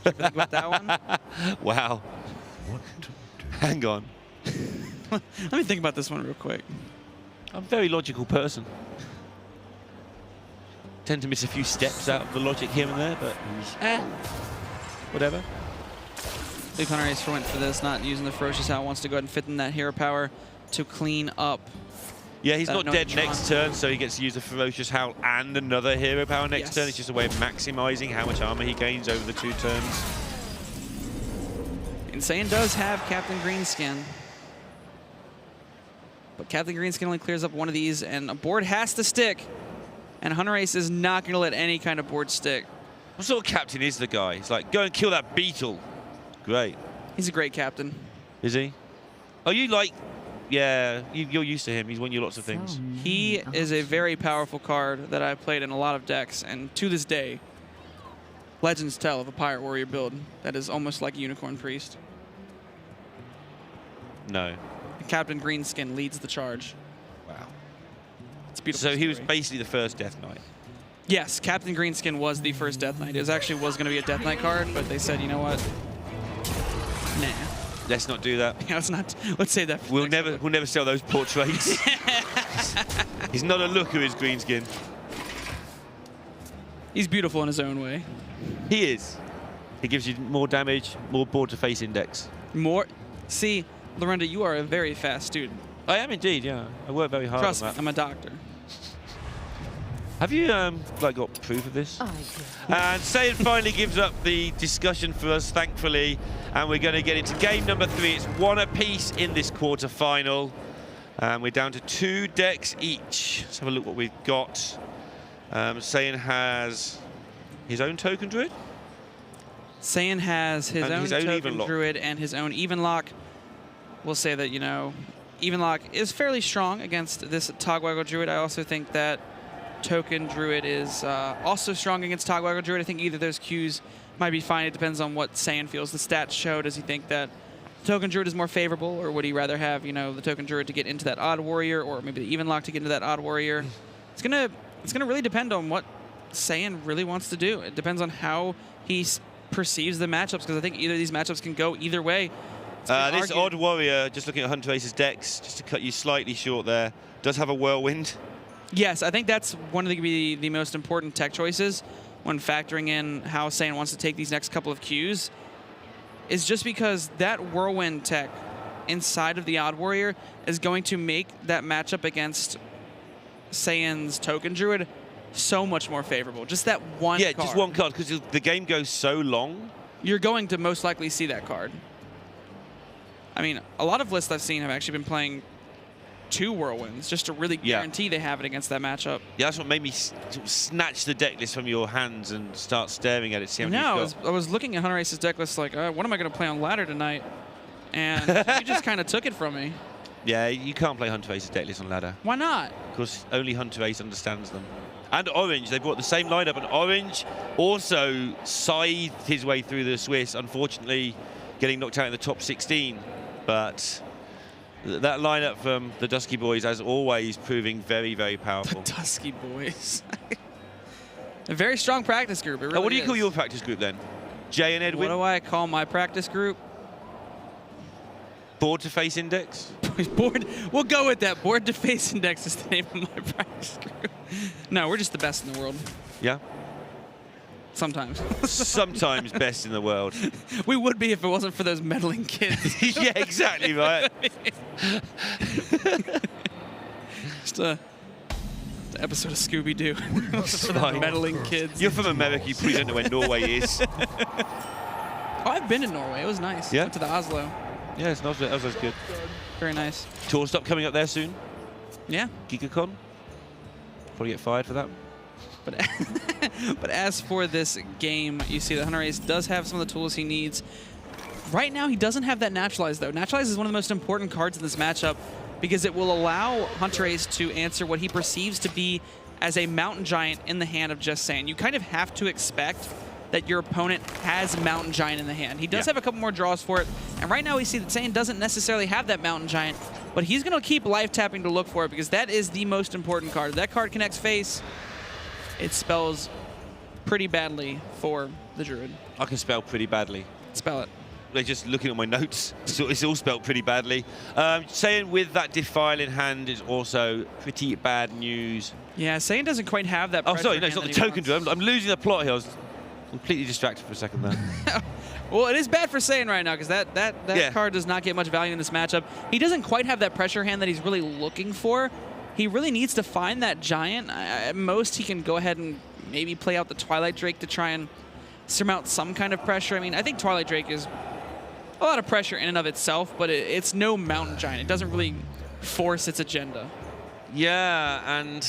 Did you think about that one? Wow. Hang on. Let me think about this one real quick. I'm a very logical person. Tend to miss a few steps out of the logic here and there, but whatever. Big Hunterace went for this, not using the Ferocious Howl. Wants to go ahead and fit in that hero power to clean up. Yeah, he's not dead Tron. next turn, so he gets to use the Ferocious Howl and another hero power next turn. It's just a way of maximizing how much armor he gains over the 2 turns. Insane does have Captain Greenskin. But Captain Greenskin only clears up one of these, and a board has to stick. And Hunterace is not going to let any kind of board stick. What sort of captain is the guy? He's like, go and kill that beetle. Great. He's a great captain. Is he? Oh, you like... Yeah, you're used to him. He's won you lots of things. He is a very powerful card that I've played in a lot of decks, and to this day, legends tell of a Pirate Warrior build that is almost like a Unicorn Priest. No. Captain Greenskin leads the charge. Wow. It's a beautiful So he was story. basically the first Death Knight. Yes, Captain Greenskin was the first Death Knight. It was going to be a Death Knight card, but they said, you know what? Nah. Let's not do that. Yeah, let's save that for We'll next never sell those portraits. He's not a looker, is Greenskin. He's beautiful in his own way. He is. He gives you more damage, more board to face index. More. See, Lorinda, you are a very fast student. I am indeed, yeah. I work very hard Trust on me, that. I'm a doctor. Have you like got proof of this? I do. And Saiyan finally gives up the discussion for us, thankfully, and we're going to get into game number 3. It's 1 apiece in this quarter-final. And we're down to 2 decks each. Let's have a look what we've got. Saiyan has his own token druid. Saiyan has his And own his own token even lock. druid and his own even lock. We'll say that, you know, even lock is fairly strong against this Togwaggle druid. I also think that token druid is also strong against Togwaggle druid. I think either of those Qs might be fine. It depends on what Saiyan feels the stats show. Does he think that token druid is more favorable, or would he rather have, you know, the token druid to get into that odd warrior, or maybe the even lock to get into that odd warrior? It's gonna really depend on what Saiyan really wants to do. It depends on how he perceives the matchups, because I think either of these matchups can go either way. This odd warrior, just looking at Hunterace's decks, just to cut you slightly short there, does have a whirlwind. Yes, I think that's one of the most important tech choices when factoring in how Saiyan wants to take these next couple of Qs, is just because that whirlwind tech inside of the odd warrior is going to make that matchup against Saiyan's token druid so much more favorable. Just that one card. Yeah, just one card, because the game goes so long. You're going to most likely see that card. I mean, a lot of lists I've seen have actually been playing 2 whirlwinds just to really guarantee they have it against that matchup. Yeah, that's what made me sort of snatch the deck list from your hands and start staring at it, see how many you've got. I was looking at Hunterace's deck list like, what am I going to play on ladder tonight? And you just kind of took it from me. Yeah, you can't play Hunterace's deck list on ladder, Why not? because only Hunterace understands them. And Orange, they brought the same lineup, and Orange also scythed his way through the Swiss, unfortunately getting knocked out in the top 16. But that lineup from the Dusky Boys, as always, proving very, very powerful. The Dusky Boys. A very strong practice group. It really What do you call is. your practice group then? Jay and Edwin? What do I call my practice group? Board to face index? Board. We'll go with that. Board to face index is the name of my practice group. No, we're just the best in the world. Yeah. Sometimes. Sometimes best in the world. We would be if it wasn't for those meddling kids. Yeah, exactly right. Just an episode of Scooby-Doo. For the Fine. meddling kids. You're from America, you probably don't know where Norway is. Oh, I've been to Norway. It was nice. Yeah? Went to the Oslo. Yeah, it's not that was good. Very nice. Tour stop coming up there soon. Yeah. GigaCon. Probably get fired for that. But but as for this game, you see that Hunterace does have some of the tools he needs. Right now, he doesn't have that Naturalize, though. Naturalize is one of the most important cards in this matchup because it will allow Hunterace to answer what he perceives to be as a Mountain Giant in the hand of Justsaiyan. You kind of have to expect that your opponent has Mountain Giant in the hand. He does have a couple more draws for it, and right now we see that Saiyan doesn't necessarily have that Mountain Giant, but he's going to keep life tapping to look for it because that is the most important card. If that card connects face, it spells pretty badly for the Druid. I can spell pretty badly. Spell it. They're just looking at my notes. It's all spelled pretty badly. Saying with that Defile in hand is also pretty bad news. Yeah, Saiyan doesn't quite have that. Oh, sorry, no, pressure it's not hand the that he token wants. drill. I'm losing the plot here. I was completely distracted for a second there. Well, it is bad for Saiyan right now because that card does not get much value in this matchup. He doesn't quite have that pressure hand that he's really looking for. He really needs to find that Giant. At most, he can go ahead and maybe play out the Twilight Drake to try and surmount some kind of pressure. I mean, I think Twilight Drake is a lot of pressure in and of itself, but it's no Mountain Giant. It doesn't really force its agenda. Yeah, and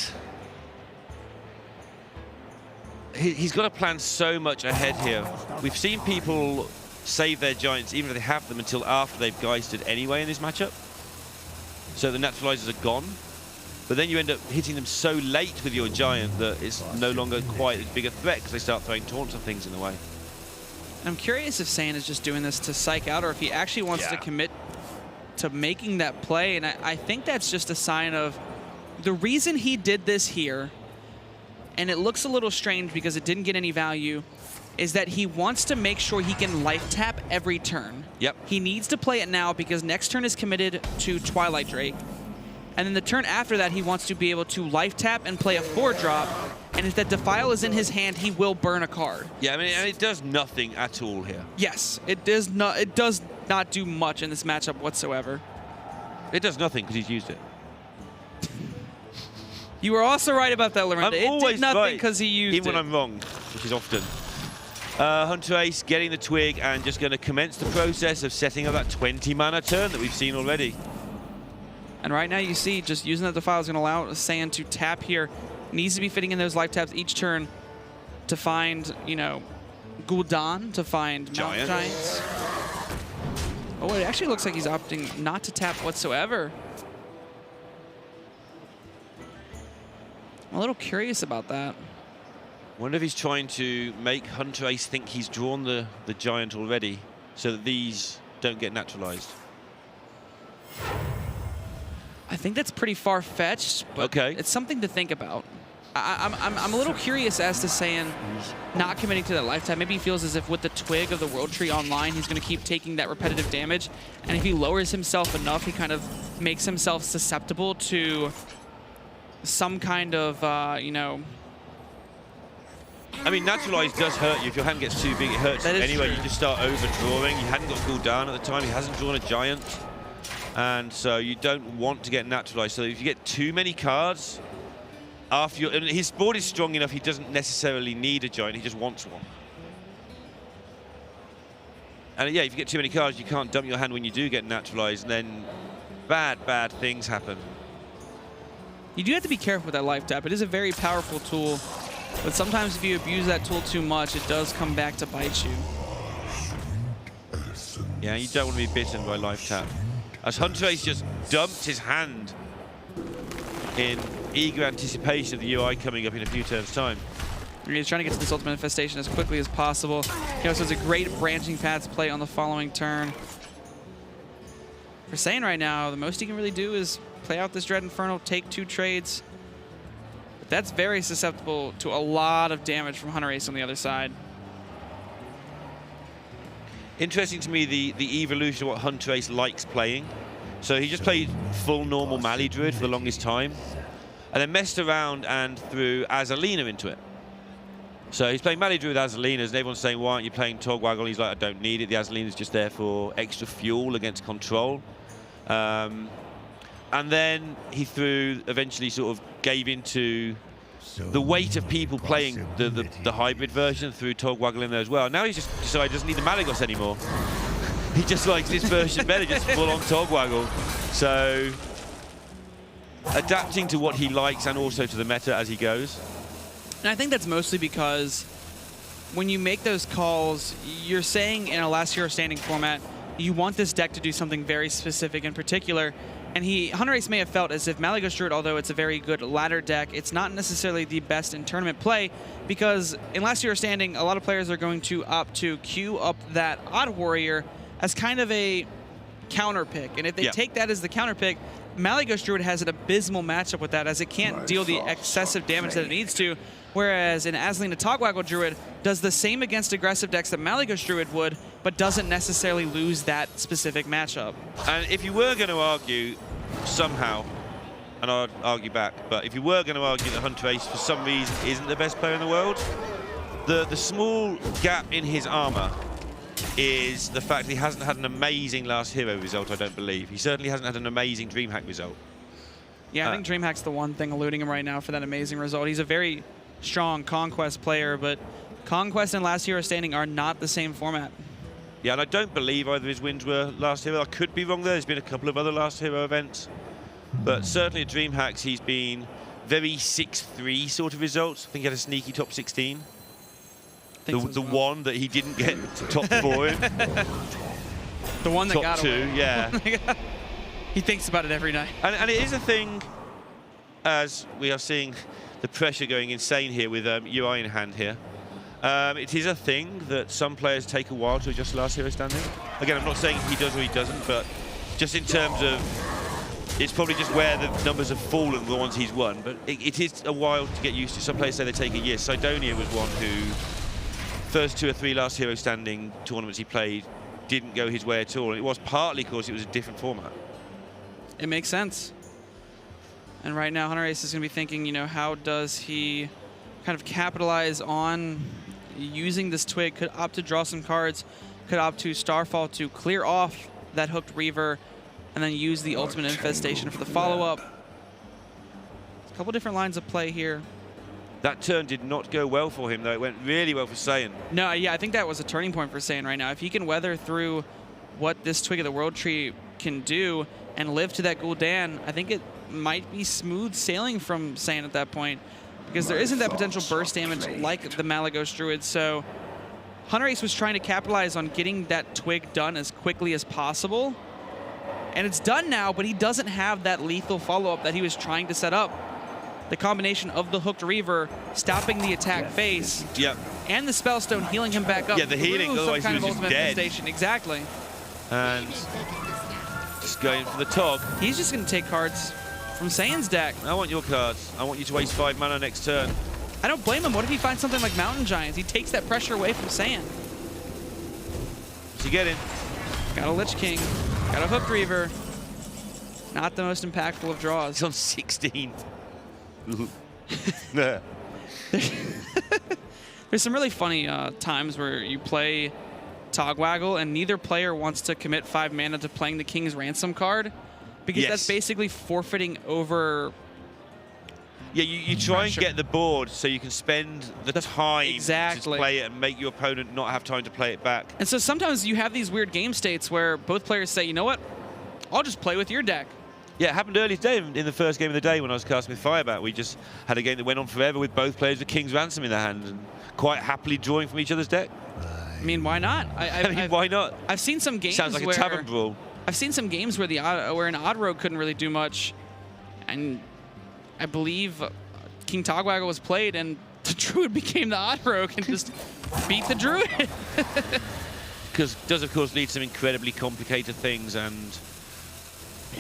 he's got to plan so much ahead here. We've seen people save their Giants, even if they have them, until after they've geisted anyway in this matchup. So the Naturalizers are gone. but then you end up hitting them so late with your Giant that it's no longer quite as big a threat because they start throwing taunts and things in the way. I'm curious if Saiyan is just doing this to psych out or if he actually wants to commit to making that play, and I think that's just a sign of the reason he did this here, and it looks a little strange because it didn't get any value, is that he wants to make sure he can life tap every turn. Yep. He needs to play it now because next turn is committed to Twilight Drake. And then the turn after that, he wants to be able to life tap and play a 4-drop. And if that Defile is in his hand, he will burn a card. Yeah, I mean, and it does nothing at all here. Yes, it does not. It does not do much in this matchup whatsoever. It does nothing because he's used it. You were also right about that, Lorinda. I'm always did nothing right, because he used it. even when I'm wrong, which is often. Hunterace getting the twig and just going to commence the process of setting up that 20 mana turn that we've seen already. And right now you see just using that Defile is going to allow Saiyan to tap here. Needs to be fitting in those life taps each turn to find, you know, Gul'dan, to find Mountain Giants. Oh, it actually looks like he's opting not to tap whatsoever. I'm a little curious about that. Wonder if he's trying to make Hunterace think he's drawn the Giant already so that these don't get naturalized. I think that's pretty far-fetched, but it's something to think about. I'm a little curious as to Saiyan not committing to that lifetime. Maybe he feels as if with the twig of the World Tree online, he's going to keep taking that repetitive damage. And if he lowers himself enough, he kind of makes himself susceptible to some kind of, you know... I mean, naturalized does hurt you. If your hand gets too big, it hurts you anyway. You just start overdrawing. He hadn't got Gul'dan at the time. He hasn't drawn a Giant. And so you don't want to get naturalized. So if you get too many cards, after and his board is strong enough, he doesn't necessarily need a Giant, he just wants one. And yeah, if you get too many cards, you can't dump your hand when you do get naturalized, and then bad things happen. You do have to be careful with that life tap. It is a very powerful tool, but sometimes if you abuse that tool too much, it does come back to bite you. Yeah, you don't want to be bitten by life tap. As Hunterace just dumped his hand in eager anticipation of the UI coming up in a few turns' time. He's trying to get to this ultimate infestation as quickly as possible. He also has a great branching paths play on the following turn. For Saiyan right now, the most he can really do is play out this Dread Inferno, take 2 trades. But that's very susceptible to a lot of damage from Hunterace on the other side. Interesting to me, the evolution of what Hunterace likes playing. So he just played full normal Mali Druid for the longest time, and then messed around and threw Azalina into it. So he's playing Mali Druid with Azalinas, and everyone's saying, why aren't you playing Togwaggle? He's like, I don't need it. The Azalina's just there for extra fuel against control. And then he eventually sort of gave into the weight of people playing the hybrid version, threw Togwaggle in there as well. Now he's just decided he doesn't need the Malygos anymore. He just likes this version better, just full on Togwaggle. So adapting to what he likes and also to the meta as he goes. And I think that's mostly because when you make those calls, you're saying in a last hero standing format, you want this deck to do something very specific in particular. And Hunterace may have felt as if Malygos Druid, although it's a very good ladder deck, it's not necessarily the best in tournament play, because in last hero standing, a lot of players are going to opt to queue up that Odd Warrior as kind of a counter pick. And if they take that as the counter pick, Malygos Druid has an abysmal matchup with that, as it can't deal the excessive damage that it needs to, whereas an Azalina Togwaggle Druid does the same against aggressive decks that Malygos Druid would, but doesn't necessarily lose that specific matchup. And if you were going to argue somehow, and I'd argue back, but if you were going to argue that Hunterace for some reason isn't the best player in the world, the small gap in his armor is the fact that he hasn't had an amazing last hero result, I don't believe. He certainly hasn't had an amazing DreamHack result. Yeah, I think DreamHack's the one thing eluding him right now for that amazing result. He's a very strong Conquest player, but Conquest and Last Hero Standing are not the same format. Yeah, and I don't believe either of his wins were Last Hero. I could be wrong there. There's been a couple of other Last Hero events. But certainly at DreamHacks, he's been very 6-3 sort of results. I think he had a sneaky top 16. The one that he didn't get to top 4 in. The one that top got 2, away. yeah. He thinks about it every night. And it is a thing as we are seeing the pressure going insane here with UI in hand here. It is a thing that some players take a while to adjust last hero standing. Again, I'm not saying he does or he doesn't, but just in terms of, it's probably just where the numbers have fallen, the ones he's won. But it is a while to get used to. Some players say they take a year. Sidonia was one who, first 2 or 3 last hero standing tournaments he played, didn't go his way at all. And it was partly because it was a different format. It makes sense. And right now, Hunterace is going to be thinking, you know, how does he kind of capitalize on using this twig? Could opt to draw some cards, could opt to Starfall to clear off that Hooked Reaver, and then use the Ultimate Infestation for the follow-up. A couple different lines of play here. That turn did not go well for him, though. It went really well for Saiyan. No, yeah, I think that was a turning point for Saiyan right now. If he can weather through what this Twig of the World Tree can do and live to that Gul'dan, I think it might be smooth sailing from Saiyan at that point, because there isn't that potential burst damage like the Malagos Druid. So Hunterace was trying to capitalize on getting that Twig done as quickly as possible. And it's done now, but he doesn't have that lethal follow-up that he was trying to set up. The combination of the Hooked Reaver stopping the attack phase, and the Spellstone healing him back up. Yeah, the healing, otherwise he was just dead. Exactly. And just going for the Tog. He's just going to take cards from Saiyan's deck. I want your cards. I want you to waste 5 mana next turn. I don't blame him. What if he finds something like Mountain Giants? He takes that pressure away from Saiyan. What's he getting? Got a Lich King. Got a Hooked Reaver. Not the most impactful of draws. He's on 16. There's some really funny times where you play Togwaggle and neither player wants to commit 5 mana to playing the King's Ransom card, because that's basically forfeiting over. Yeah, you try and get the board so you can spend the time to play it and make your opponent not have time to play it back. And so sometimes you have these weird game states where both players say, you know what, I'll just play with your deck. Yeah, it happened early today in the first game of the day when I was casting with Firebat. We just had a game that went on forever with both players with King's Ransom in their hand and quite happily drawing from each other's deck. I mean, why not? Why not? I've seen some games Sounds like a tavern brawl. I've seen some games where where an Odd Rogue couldn't really do much, and I believe King Togwaggle was played and the Druid became the Odd Rogue and just beat the Druid. Because it does, of course, lead to some incredibly complicated things, and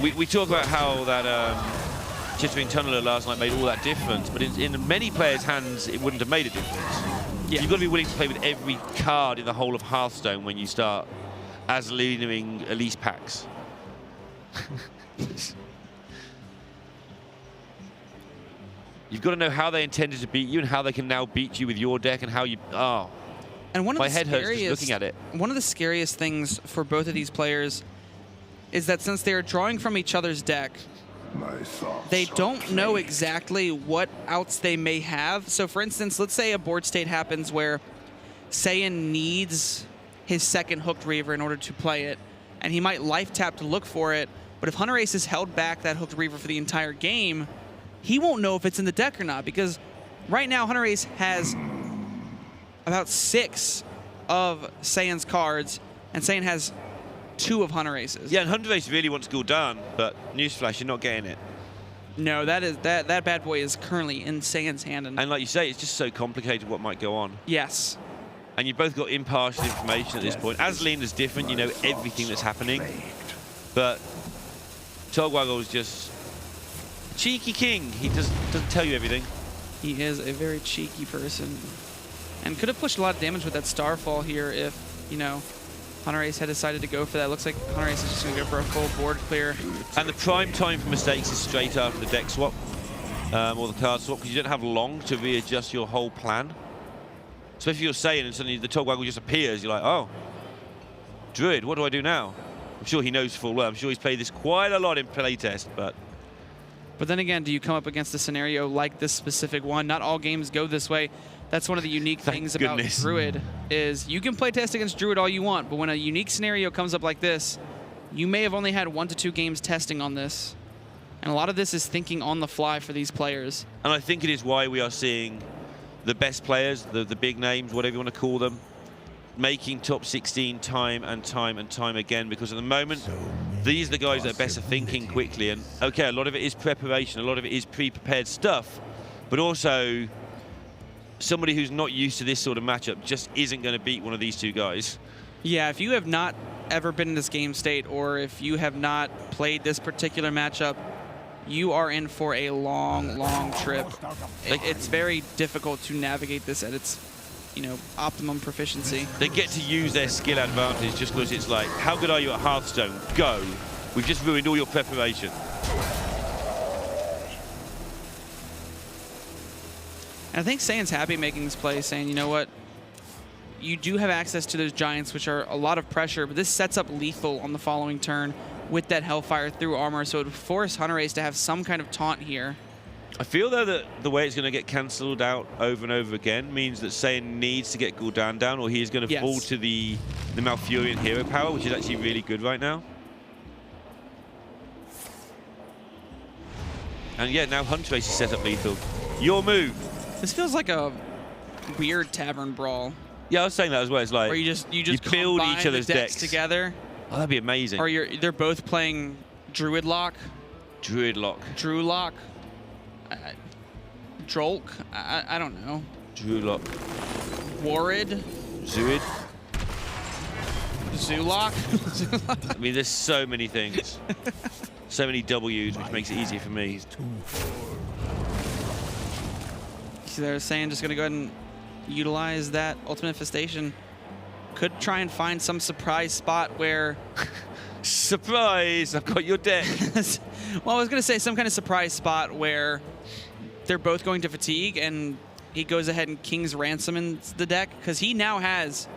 we talk about how that Chittering Tunneler last night made all that difference, but in many players' hands, it wouldn't have made a difference. Yeah. You've got to be willing to play with every card in the whole of Hearthstone when you start as leading Elise packs. You've got to know how they intended to beat you and how they can now beat you with your deck and how you... Oh, and one of my head hurts just looking at it. One of the scariest things for both of these players is that since they're drawing from each other's deck, they don't know exactly what outs they may have. So for instance, let's say a board state happens where Saiyan needs his second Hooked Reaver in order to play it, and he might life tap to look for it, but if Hunterace has held back that Hooked Reaver for the entire game, he won't know if it's in the deck or not, because right now Hunterace has about 6 of Saiyan's cards, and Saiyan has 2 of Hunterace's. Yeah, and Hunterace really wants Gul'dan, but newsflash, you're not getting it. No, that bad boy is currently in Saiyan's hand. And like you say, it's just so complicated what might go on. Yes. And you've both got impartial information at this point. Azleen is different, you know everything that's happening. But Togwaggle is just a cheeky king. He doesn't tell you everything. He is a very cheeky person. And could have pushed a lot of damage with that Starfall here if, you know, Hunterace had decided to go for that. Looks like Hunterace is just going to go for a full board clear. And the prime time for mistakes is straight after the deck swap, or the card swap, because you don't have long to readjust your whole plan. So if you're saying and suddenly the Togwaggle just appears, you're like, oh, Druid, what do I do now? I'm sure he knows full well. I'm sure he's played this quite a lot in playtest, but... But then again, do you come up against a scenario like this specific one? Not all games go this way. That's one of the unique things about Druid, is you can play test against Druid all you want, but when a unique scenario comes up like this, you may have only had 1 to 2 games testing on this. And a lot of this is thinking on the fly for these players. And I think it is why we are seeing the best players, the big names, whatever you want to call them, making top 16 time and time and time again, because at the moment, these are the guys that are better thinking quickly. And okay, a lot of it is preparation, a lot of it is pre-prepared stuff, but also somebody who's not used to this sort of matchup just isn't going to beat one of these two guys. Yeah, if you have not ever been in this game state, or if you have not played this particular matchup, you are in for a long, long trip. It's very difficult to navigate this at its, you know, optimum proficiency. They get to use their skill advantage just because it's like, how good are you at Hearthstone? Go. We've just ruined all your preparation. And I think Saiyan's happy making this play, saying, you know what, you do have access to those giants, which are a lot of pressure, but this sets up lethal on the following turn with that Hellfire through armor, so it would force Hunterace to have some kind of taunt here. I feel, though, that the way it's going to get cancelled out over and over again means that Saiyan needs to get Gul'dan down, or he is going to fall to the Malfurion hero power, which is actually really good right now. And yeah, now Hunterace is set up lethal. Your move. This feels like a weird tavern brawl. Yeah, I was saying that as well. It's like where you just build each other's decks together. Oh, that'd be amazing. Or they're both playing Druid Lock. Druid Lock. Drew Lock. Drolk. I don't know. Drew Lock. Warrid. Zuid. Zulok. I mean, there's so many things. So many W's, which makes it easier for me. So they're saying just going to go ahead and utilize that Ultimate Infestation. Could try and find some surprise spot where... Surprise! I've got your deck. Well, I was going to say some kind of surprise spot where they're both going to fatigue and he goes ahead and King's Ransom in the deck, because he now has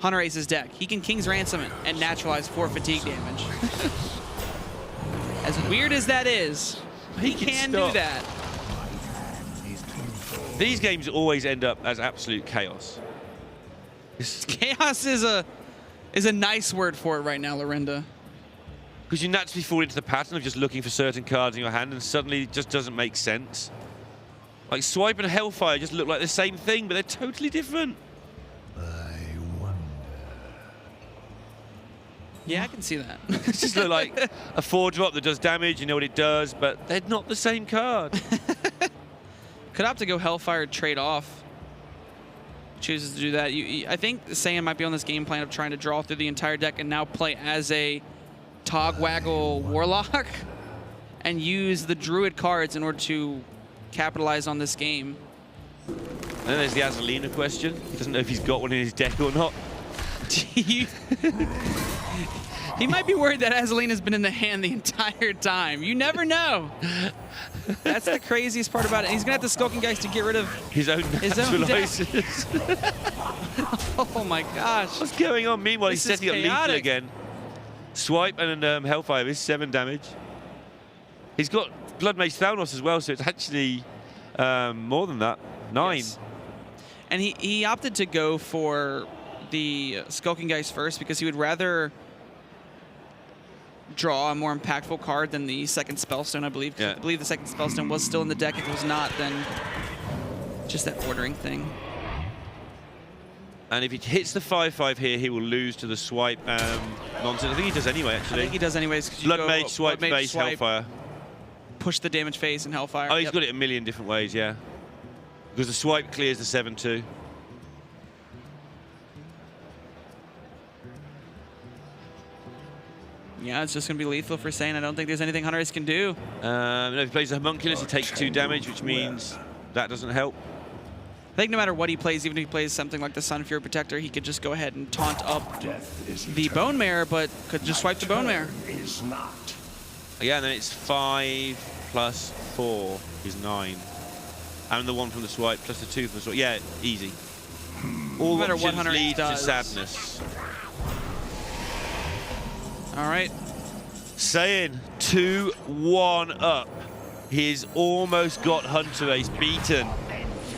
Hunterace's deck. He can King's Ransom it and naturalize 4 fatigue damage. As weird as that is, he can do that. These games always end up as absolute chaos. Chaos is a nice word for it right now, Lorinda. Because you naturally fall into the pattern of just looking for certain cards in your hand, and suddenly it just doesn't make sense. Like Swipe and Hellfire just look like the same thing, but they're totally different. I wonder. Yeah, I can see that. It's just look like a 4-drop that does damage, you know what it does, but they're not the same card. Could opt to go Hellfire trade off. Chooses to do that. I think Saiyan might be on this game plan of trying to draw through the entire deck and now play as a Togwaggle Warlock and use the Druid cards in order to capitalize on this game. And then there's the Azalina question. He doesn't know if he's got one in his deck or not. He might be worried that Azalina's been in the hand the entire time. You never know. That's the craziest part about it. He's going to have to Skulking Geist to get rid of his own naturalizers. Oh my gosh. What's going on? Meanwhile, he's setting up lethal again. Swipe and Hellfire is 7 damage. He's got Blood Mage Thalnos as well, so it's actually more than that. 9. Yes. And he opted to go for the Skulking Geist first because he would rather draw a more impactful card than the second Spellstone, I believe. Yeah. I believe the second Spellstone was still in the deck. If it was not, then just that ordering thing. And if he hits the 5/5 here, he will lose to the Swipe nonsense. I think he does anyway, actually. I think he does anyways. Blood Mage, Swipe, base, Hellfire. Push the damage phase and Hellfire. Oh, he's got it a million different ways, yeah. Because the Swipe clears the 7/2. Yeah, it's just going to be lethal for Saiyan. I don't think there's anything Hunterace can do. No, if he plays the Homunculus, he takes 2 damage, which means that doesn't help. I think no matter what he plays, even if he plays something like the Sun Fury Protector, he could just go ahead and taunt up the Bone Mare, but could just swipe the Bone Mare. Yeah, and then it's 5 plus 4 is 9. And the 1 from the Swipe plus the 2 from the Swipe. Yeah, easy. All no options lead to sadness. All right. Saiyan 2-1 up. He's almost got Hunterace beaten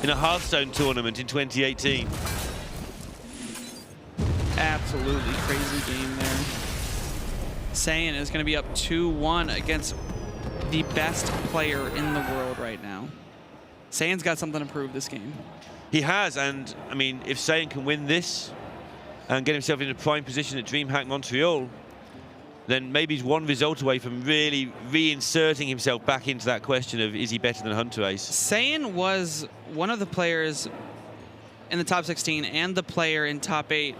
in a Hearthstone tournament in 2018. Absolutely crazy game there. Saiyan is going to be up 2-1 against the best player in the world right now. Saiyan's got something to prove this game. He has, and I mean, if Saiyan can win this, and get himself into prime position at DreamHack Montreal, then maybe he's one result away from really reinserting himself back into that question of, is he better than Hunterace? Saiyan was one of the players in the top 16 and the player in top 8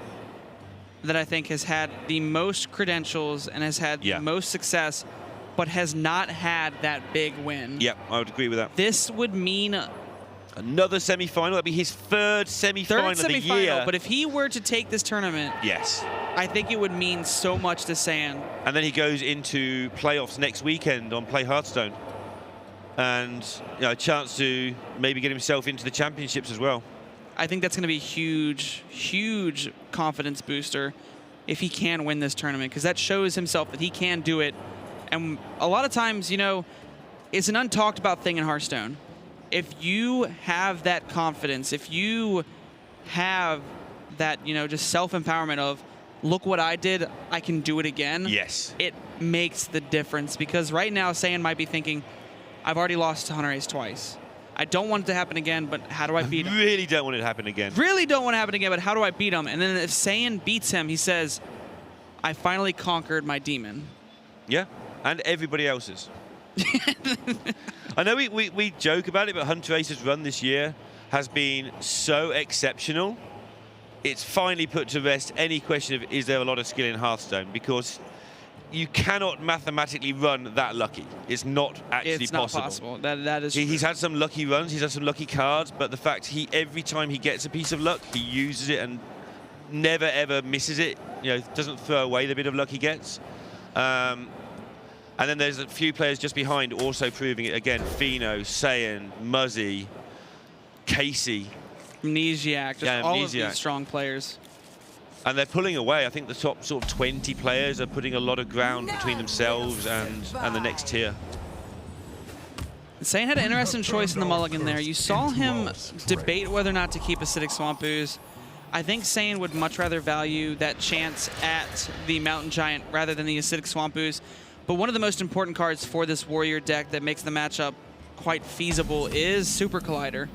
that I think has had the most credentials and has had the most success, but has not had that big win. Yep, I would agree with that. This would mean another semi-final. That'd be his third semi-final of the year. But if he were to take this tournament, yes, I think it would mean so much to Saiyan. And then he goes into playoffs next weekend on Play Hearthstone, and a chance to maybe get himself into the championships as well. I think that's going to be a huge, huge confidence booster if he can win this tournament, because that shows himself that he can do it. And a lot of times, it's an untalked about thing in Hearthstone. If you have that confidence, if you have that, just self-empowerment of, look what I did, I can do it again. Yes. It makes the difference, because right now Saiyan might be thinking, I've already lost to Hunterace twice. I don't want it to happen again, but how do I beat him? Really don't want it to happen again. Really don't want it to happen again, but how do I beat him? And then if Saiyan beats him, he says, I finally conquered my demon. Yeah, and everybody else's. I know we joke about it, but Hunterace's run this year has been so exceptional. It's finally put to rest any question of, is there a lot of skill in Hearthstone? Because you cannot mathematically run that lucky. It's not actually possible. It's not possible. That is true. He's had some lucky runs, he's had some lucky cards, but the fact every time he gets a piece of luck, he uses it and never ever misses it. Doesn't throw away the bit of luck he gets. And then there's a few players just behind also proving it again. Fino, Saiyan, Muzzy, Casey. Amnesiac, all of these strong players. And they're pulling away. I think the top sort of 20 players are putting a lot of ground between themselves and the next tier. Saiyan had an interesting choice in the mulligan there. You saw him debate whether or not to keep Acidic Swamp Ooze. I think Saiyan would much rather value that chance at the Mountain Giant rather than the Acidic Swamp Ooze. But one of the most important cards for this Warrior deck that makes the matchup quite feasible is Super Collider.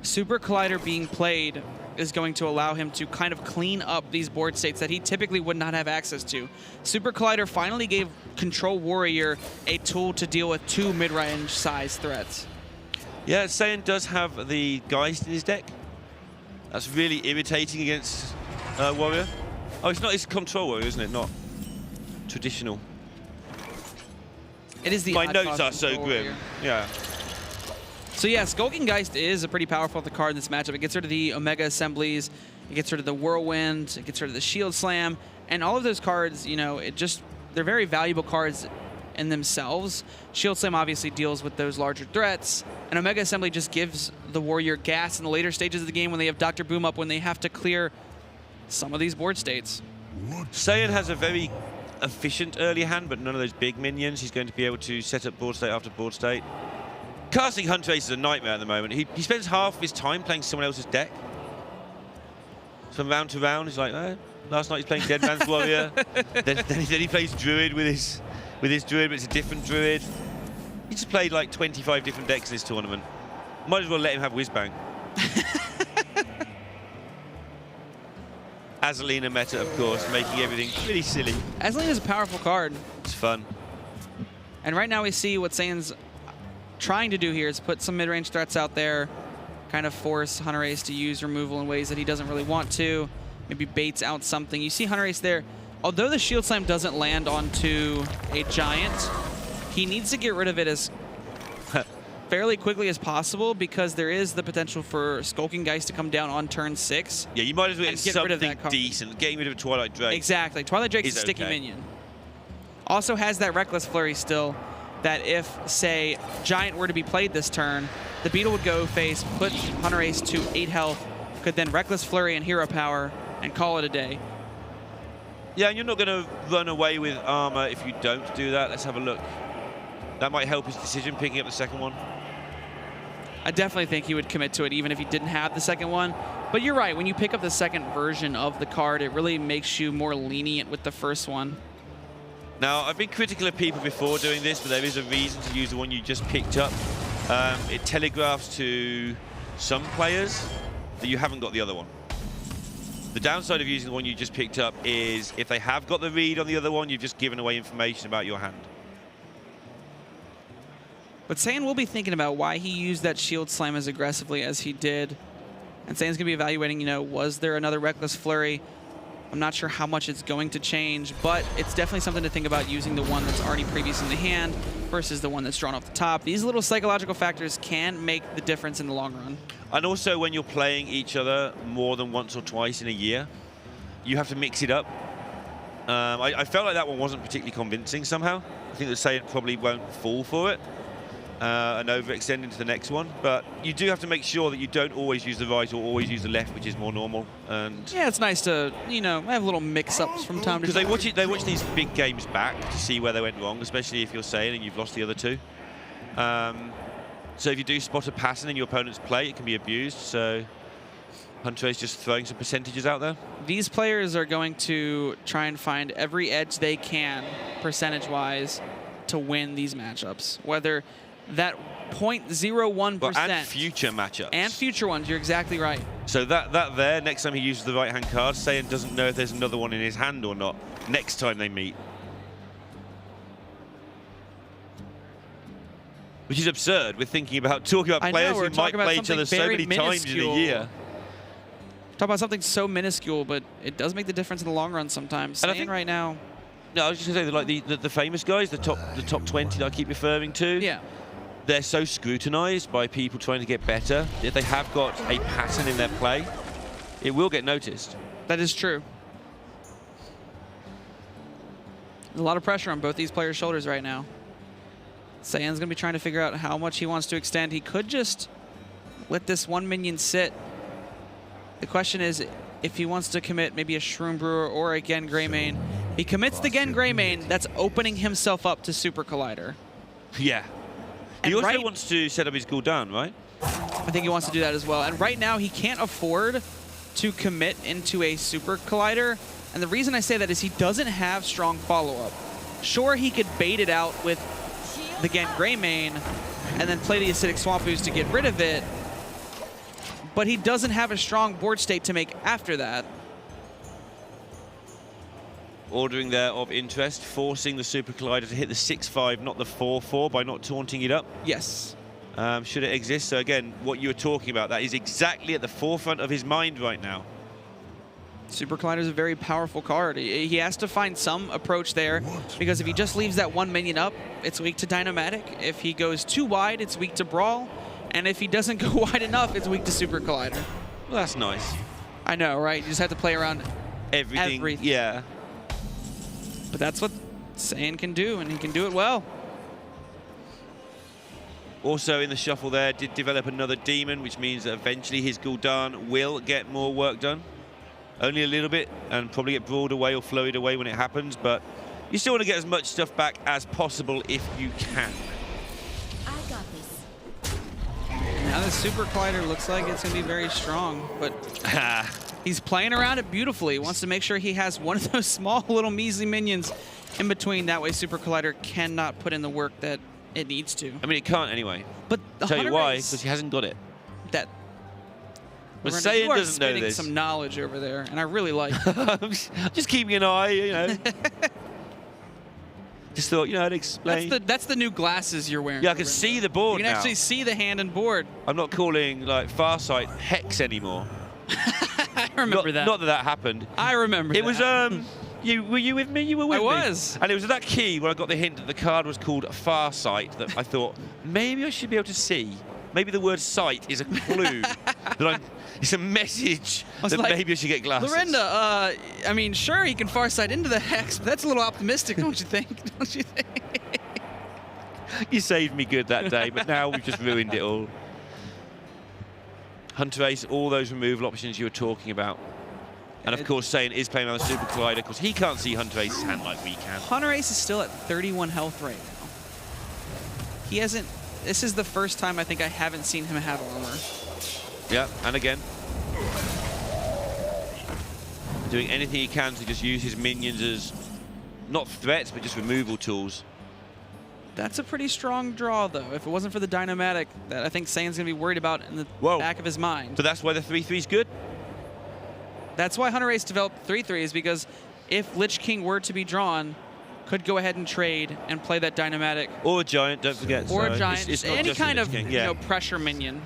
Super Collider being played is going to allow him to kind of clean up these board states that he typically would not have access to. Super Collider finally gave Control Warrior a tool to deal with 2 mid-range size threats. Yeah, Saiyan does have the Geist in his deck. That's really irritating against Warrior. Oh, it's Control Warrior, isn't it? Not traditional. It is the My odd notes cost are so Control grim. Warrior. Yeah. So yeah, Skulking Geist is a pretty powerful card in this matchup. It gets rid of the Omega Assemblies, it gets rid of the Whirlwind, it gets rid of the Shield Slam, and all of those cards, they're very valuable cards in themselves. Shield Slam obviously deals with those larger threats, and Omega Assembly just gives the Warrior gas in the later stages of the game when they have Dr. Boom up, when they have to clear some of these board states. Saiyan has a very efficient early hand, but none of those big minions. He's going to be able to set up board state after board state. Casting Hunterace is a nightmare at the moment. He spends half of his time playing someone else's deck. From round to round, he's like, last night he's playing Dead Man's Warrior. then he plays Druid with his Druid, but it's a different Druid. He just played like 25 different decks in this tournament. Might as well let him have Whizbang. Azalina meta, of course, making everything really silly. Azalina is a powerful card. It's fun. And right now we see what Saiyan's trying to do here is put some mid-range threats out there, kind of force Hunterace to use removal in ways that he doesn't really want to, maybe baits out something. You see Hunterace there. Although the Shield Slam doesn't land onto a Giant, he needs to get rid of it as fairly quickly as possible, because there is the potential for Skulking Geist to come down on turn 6. Yeah, you might as well get something card. decent. Getting rid of Twilight Drake. Exactly. Twilight Drake is a sticky minion. Also has that Reckless Flurry still, that if, say, Giant were to be played this turn, the Beetle would go face, put Hunterace to 8 health, could then Reckless Flurry and Hero Power, and call it a day. Yeah, and you're not going to run away with armor if you don't do that. Let's have a look. That might help his decision, picking up the second one. I definitely think he would commit to it even if he didn't have the second one. But you're right, when you pick up the second version of the card, it really makes you more lenient with the first one. Now, I've been critical of people before doing this, but there is a reason to use the one you just picked up. It telegraphs to some players that you haven't got the other one. The downside of using the one you just picked up is if they have got the read on the other one, you've just given away information about your hand. But Saiyan will be thinking about why he used that shield slam as aggressively as he did. And Saiyan's going to be evaluating, you know, was there another Reckless Flurry? I'm not sure how much it's going to change, but it's definitely something to think about using the one that's already previous in the hand versus the one that's drawn off the top. These little psychological factors can make the difference in the long run. And also when you're playing each other more than once or twice in a year, you have to mix it up. I felt like that one wasn't particularly convincing somehow. I think that Saiyan probably won't fall for it. And overextend into the next one, but you do have to make sure that you don't always use the right or always use the left, which is more normal. And yeah, it's nice to, you know, have little mix-ups from time to time. Because they watch these big games back to see where they went wrong, especially if you're Saiyan and you've lost the other two. So if you do spot a pattern in your opponent's play, it can be abused. So Hunterace just throwing some percentages out there. These players are going to try and find every edge they can, percentage-wise, to win these matchups. Whether that 0.01%. And future matchups. And future ones, you're exactly right. So that there, next time he uses the right-hand card, Saiyan doesn't know if there's another one in his hand or not next time they meet. Which is absurd. We're thinking about talking about players who might play each other so many times in a year. Talk about something so minuscule, but it does make the difference in the long run sometimes. Saiyan right now. No, I was just going to say, like the famous guys, the top 20 that I keep referring to. Yeah. They're so scrutinized by people trying to get better. If they have got a pattern in their play, it will get noticed. That is true. There's a lot of pressure on both these players' shoulders right now. Saiyan's going to be trying to figure out how much he wants to extend. He could just let this one minion sit. The question is if he wants to commit maybe a Shroom Brewer or a Gen Greymane. He commits the Gen Greymane, that's opening himself up to Super Collider. Yeah. He also wants to set up his cooldown, right? I think he wants to do that as well. And right now, he can't afford to commit into a Super Collider. And the reason I say that is he doesn't have strong follow-up. Sure, he could bait it out with the Gen Greymane and then play the Acidic Swamp Ooze to get rid of it. But he doesn't have a strong board state to make after that. Ordering there of interest, forcing the Super Collider to hit the 6-5, not the 4-4, by not taunting it up. Yes. Should it exist? So again, what you were talking about, that is exactly at the forefront of his mind right now. Super Collider is a very powerful card. He has to find some approach there, because if he just leaves that one minion up, it's weak to Dynamatic. If he goes too wide, it's weak to Brawl. And if he doesn't go wide enough, it's weak to Super Collider. Well, that's nice. I know, right? You just have to play around everything. Yeah. But that's what Saiyan can do, and he can do it well. Also in the shuffle there, did develop another Demon, which means that eventually his Gul'dan will get more work done. Only a little bit, and probably get brawled away or flurried away when it happens, but you still want to get as much stuff back as possible if you can. I got this. Now the Super Collider looks like it's going to be very strong, but he's playing around it beautifully. He wants to make sure he has one of those small little measly minions in between. That way Super Collider cannot put in the work that it needs to. I mean, it can't anyway. But I'll tell you why, because he hasn't got it. That. But Saiyan doesn't know this. Some knowledge over there, and I really like it. Just keeping an eye, you know. Just thought, you know, I'd explain. That's the new glasses you're wearing. Yeah, I can see the board now. You can actually see the hand and board. I'm not calling, like, Farsight Hex anymore. I remember that. Not that that happened. I remember that. It was, were you with me? You were with me. I was. And it was at that key where I got the hint that the card was called Farsight that I thought, maybe I should be able to see. Maybe the word sight is a clue. It's a message that like, maybe I should get glasses. Lorinda, I mean, sure, he can farsight into the hex, but that's a little optimistic, don't you think? Don't you think? You saved me good that day, but now we've just ruined it all. Hunterace, all those removal options you were talking about. And of course, Saiyan is playing on the Super Collider because he can't see Hunterace's hand like we can. Hunterace is still at 31 health right now. He hasn't... This is the first time I think I haven't seen him have armor. Yeah, and again. Doing anything he can to just use his minions as, not threats, but just removal tools. That's a pretty strong draw, though. If it wasn't for the Dynamatic, that I think Saiyan's going to be worried about in the back of his mind. So that's why the 3-3's good? That's why Hunterace developed 3/3s, because if Lich King were to be drawn, could go ahead and trade and play that Dynamatic. Or a Giant, don't forget. Or so a Giant, it's not any just a kind Lich of King. you know, pressure minion.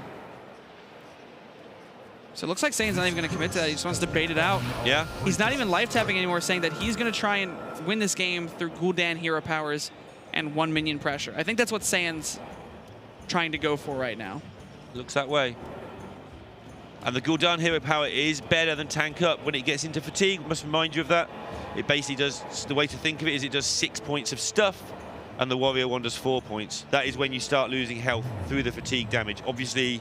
So it looks like Saiyan's not even going to commit to that. He just wants to bait it out. Yeah. He's not even life tapping anymore, saying that he's going to try and win this game through Gul'dan hero powers and 1 minion pressure. I think that's what Saiyan's trying to go for right now. Looks that way. And the Gul'dan hero power is better than tank up when it gets into fatigue. Must remind you of that. It basically does, the way to think of it is it does 6 points of stuff, and the warrior one does 4 points. That is when you start losing health through the fatigue damage. Obviously,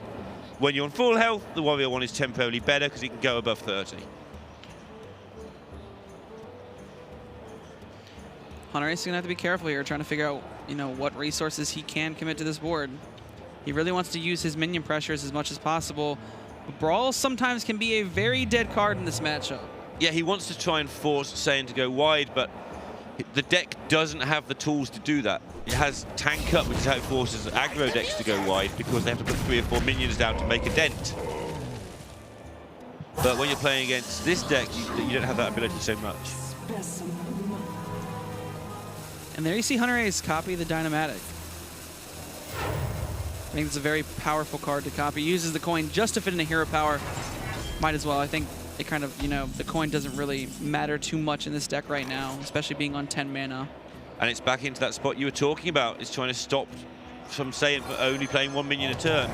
when you're on full health, the warrior one is temporarily better because it can go above 30. Hunterace is going to have to be careful here, trying to figure out, you know, what resources he can commit to this board. He really wants to use his minion pressures as much as possible. Brawl sometimes can be a very dead card in this matchup. Yeah, he wants to try and force Saiyan to go wide, but the deck doesn't have the tools to do that. It has tank up, which is how it forces aggro decks to go wide because they have to put 3 or 4 minions down to make a dent. But when you're playing against this deck, you don't have that ability so much. And there you see Hunterace copy the Dynamatic. I think it's a very powerful card to copy. Uses the coin just to fit in a hero power. Might as well. I think it kind of, you know, the coin doesn't really matter too much in this deck right now, especially being on 10 mana. And it's back into that spot you were talking about. It's trying to stop from Saiyan for only playing 1 minion a turn.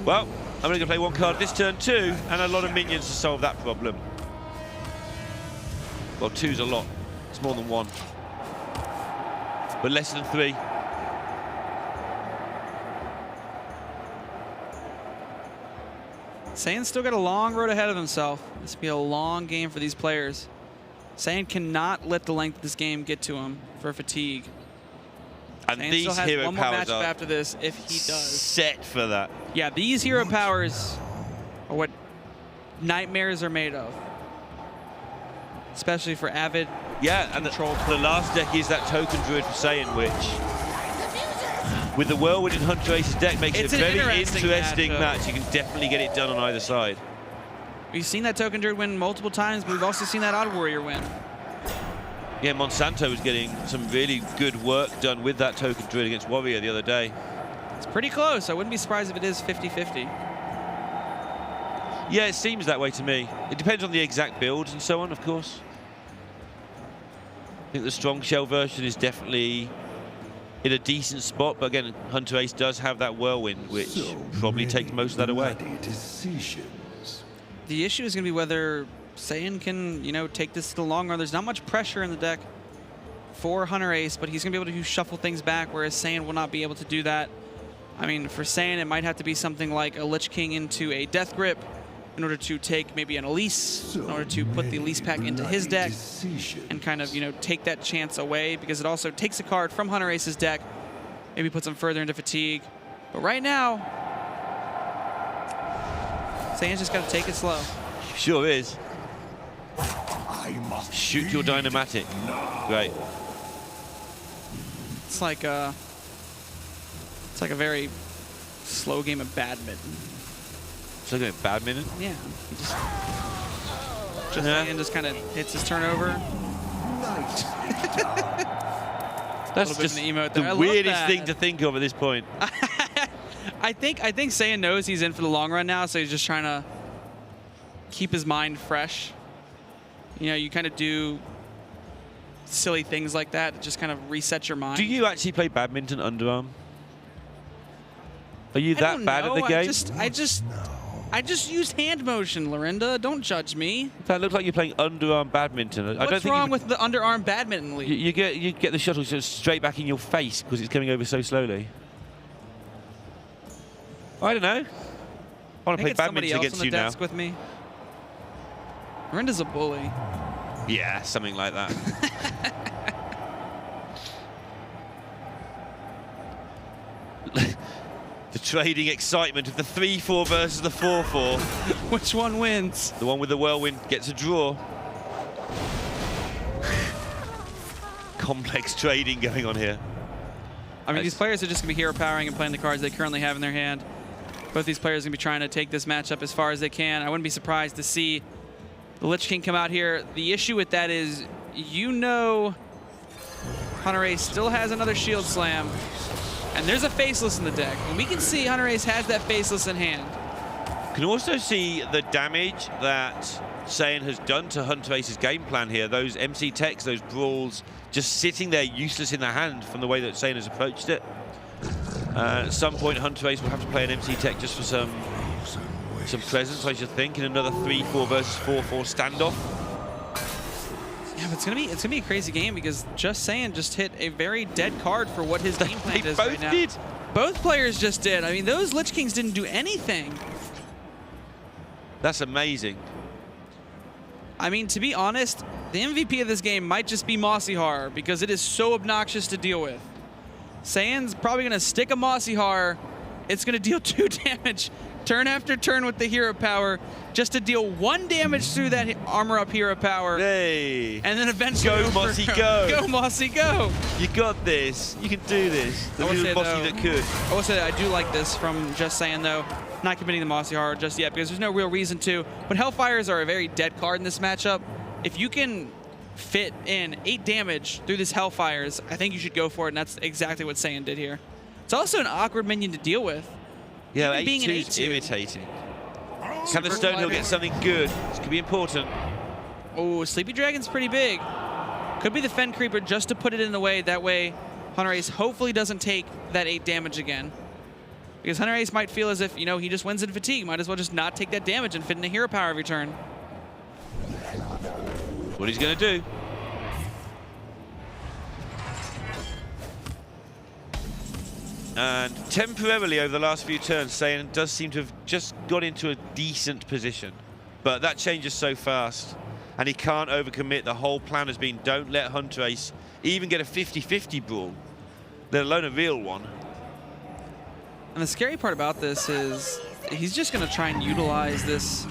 Well, I'm only going to play 1 card this turn too, and a lot of minions to solve that problem. Well, 2's a lot. It's more than 1. But less than 3. Saiyan's still got a long road ahead of himself. This will be a long game for these players. Saiyan cannot let the length of this game get to him for fatigue. And Saiyan these still has hero one more powers matchup are after this if he does. set for that. Yeah, these hero powers are what nightmares are made of. Especially for avid Yeah, and the last deck is that token druid for Saiyan, which with the Whirlwind in Hunterace's deck makes It's it a an very interesting interesting matchup. match. You can definitely get it done on either side. We've seen that token druid win multiple times, but we've also seen that odd warrior win. Yeah, Monsanto was getting some really good work done with that token druid against Warrior the other day. It's pretty close. I wouldn't be surprised if it is 50-50. Yeah, it seems that way to me. It depends on the exact builds and so on, of course. I think the strong shell version is definitely in a decent spot, but again, Hunterace does have that Whirlwind, which probably takes most of that away. The issue is going to be whether Saiyan can, you know, take this to the long run. There's not much pressure in the deck for Hunterace, but he's going to be able to shuffle things back, whereas Saiyan will not be able to do that. I mean, for Saiyan, it might have to be something like a Lich King into a Death Grip in order to take maybe an Elise, in order to put the Elise pack into his deck and kind of, you know, take that chance away, because it also takes a card from Hunterace's deck, maybe puts him further into fatigue. But right now, Saiyan's just got to take it slow. Sure is. Shoot your Dynamatic. Great. It's like a very slow game of badminton. So going badminton? Yeah. Justsaiyan just kind of hits his turnover. That's just of an emote the there. I love weirdest that. thing to think of at this point. I think Saiyan knows he's in for the long run now, so he's just trying to keep his mind fresh. You know, you kind of do silly things like that to just kind of reset your mind. Do you actually play badminton underarm? Are you that bad at the game? I just used hand motion, Lorinda. Don't judge me. That looks like you're playing underarm badminton. I don't What's think wrong with the underarm badminton league? you get the shuttle just straight back in your face because it's coming over so slowly. I don't know. I want to play badminton against you now. With me. Lorinda's a bully. Yeah, something like that. The trading excitement of the 3-4 versus the 4-4. Which one wins? The one with the Whirlwind gets a draw. Complex trading going on here. I mean, these players are just going to be hero powering and playing the cards they currently have in their hand. Both these players are going to be trying to take this matchup as far as they can. I wouldn't be surprised to see The Lich King come out here. The issue with that is, you know, Hunterace still has another shield slam, and there's a Faceless in the deck. And we can see Hunterace has that Faceless in hand. Can also see the damage that Saiyan has done to Hunterace's game plan here. Those MC techs, those brawls, just sitting there useless in the hand from the way that Saiyan has approached it. At some point, Hunterace will have to play an MC tech just for some presence, I should think, in another 3-4 versus 4-4 standoff. Yeah, but it's gonna be a crazy game because Justsaiyan just hit a very dead card for what his game plan is right now. They both did. Both players just did. I mean, those Lich Kings didn't do anything. That's amazing. I mean, to be honest, the MVP of this game might just be Mossy Har because it is so obnoxious to deal with. Saiyan's probably going to stick a Mossy Har. It's going to deal 2 damage turn after turn with the hero power just to deal 1 damage through that armor up hero power. Hey. And then eventually Go, Mossy, go. Go, Mossy, go. You got this. You can do this. The little Mossy that could. I will say that I do like this from Justsaiyan, though. Not committing the Mossy Har just yet because there's no real reason to. But Hellfires are a very dead card in this matchup. If you can fit in 8 damage through this Hellfires, I think you should go for it, and that's exactly what Saiyan did here. It's also an awkward minion to deal with. Yeah, 8-2 is irritating. Can the Stonehill get something good? This could be important. Oh, Sleepy Dragon's pretty big. Could be the Fen Creeper just to put it in the way. That way, Hunterace hopefully doesn't take that 8 damage again. Because Hunterace might feel as if, you know, he just wins in fatigue. Might as well just not take that damage and fit in a hero power every turn. What he's going to do. And temporarily over the last few turns, Saiyan does seem to have just got into a decent position. But that changes so fast. And he can't overcommit. The whole plan has been don't let Hunterace even get a 50-50 brawl, let alone a real one. And the scary part about this is he's just going to try and utilize this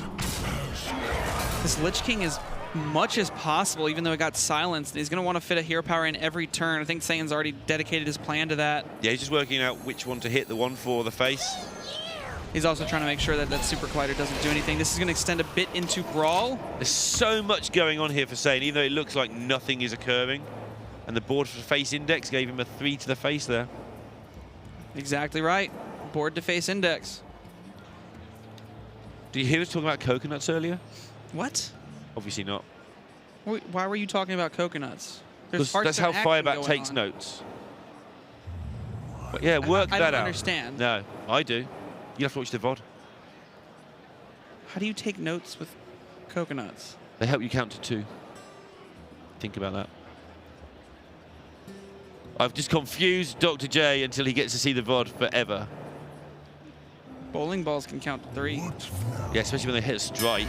Lich King as much as possible, even though it got silenced. He's going to want to fit a hero power in every turn. I think Saiyan's already dedicated his plan to that. Yeah, he's just working out which one to hit, the one for the face. He's also trying to make sure that that Super Collider doesn't do anything. This is going to extend a bit into Brawl. There's so much going on here for Saiyan, even though it looks like nothing is occurring. And the board for face index gave him a 3 to the face there. Exactly right. Board to face index. Did you hear us talking about coconuts earlier? What? Obviously not. Why were you talking about coconuts? That's how Firebat takes notes. But yeah, work that out. I don't understand. No, I do. You have to watch the VOD. How do you take notes with coconuts? They help you count to 2. Think about that. I've just confused Dr. J until he gets to see the VOD forever. Bowling balls can count to 3. Yeah, especially when they hit a strike.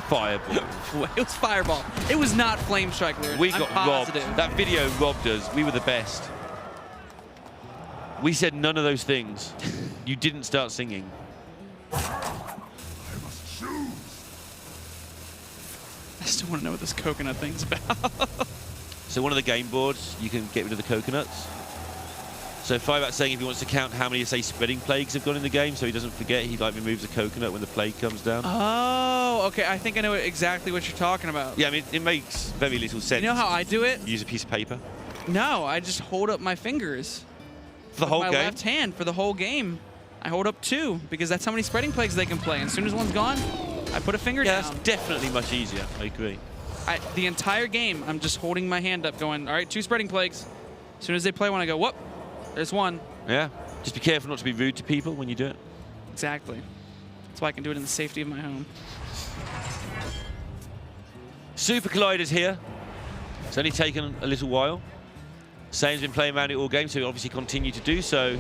Fireball. It was Fireball. It was not Flame Strike lyrics. We got robbed. Positive. That video robbed us. We were the best. We said none of those things. You didn't start singing. I still want to know what this coconut thing's about. So one of the game boards, you can get rid of the coconuts. So Firebat's saying if he wants to count how many, say, spreading plagues have gone in the game, so he doesn't forget, he like removes a coconut when the plague comes down. Oh, okay. I think I know exactly what you're talking about. Yeah, I mean, it makes very little sense. You know how I do it? Use a piece of paper. No, I just hold up my fingers. For the whole my game? left hand for the whole game. I hold up 2 because that's how many spreading plagues they can play. And as soon as one's gone, I put a finger down. That's definitely much easier. I agree. The entire game, I'm just holding my hand up going, all right, 2 spreading plagues. As soon as they play one, I go, whoop, there's 1. Yeah. Just be careful not to be rude to people when you do it. Exactly. That's why I can do it in the safety of my home. Super Collider's here. It's only taken a little while. Saiyan's been playing around it all game, so he'll obviously continue to do so.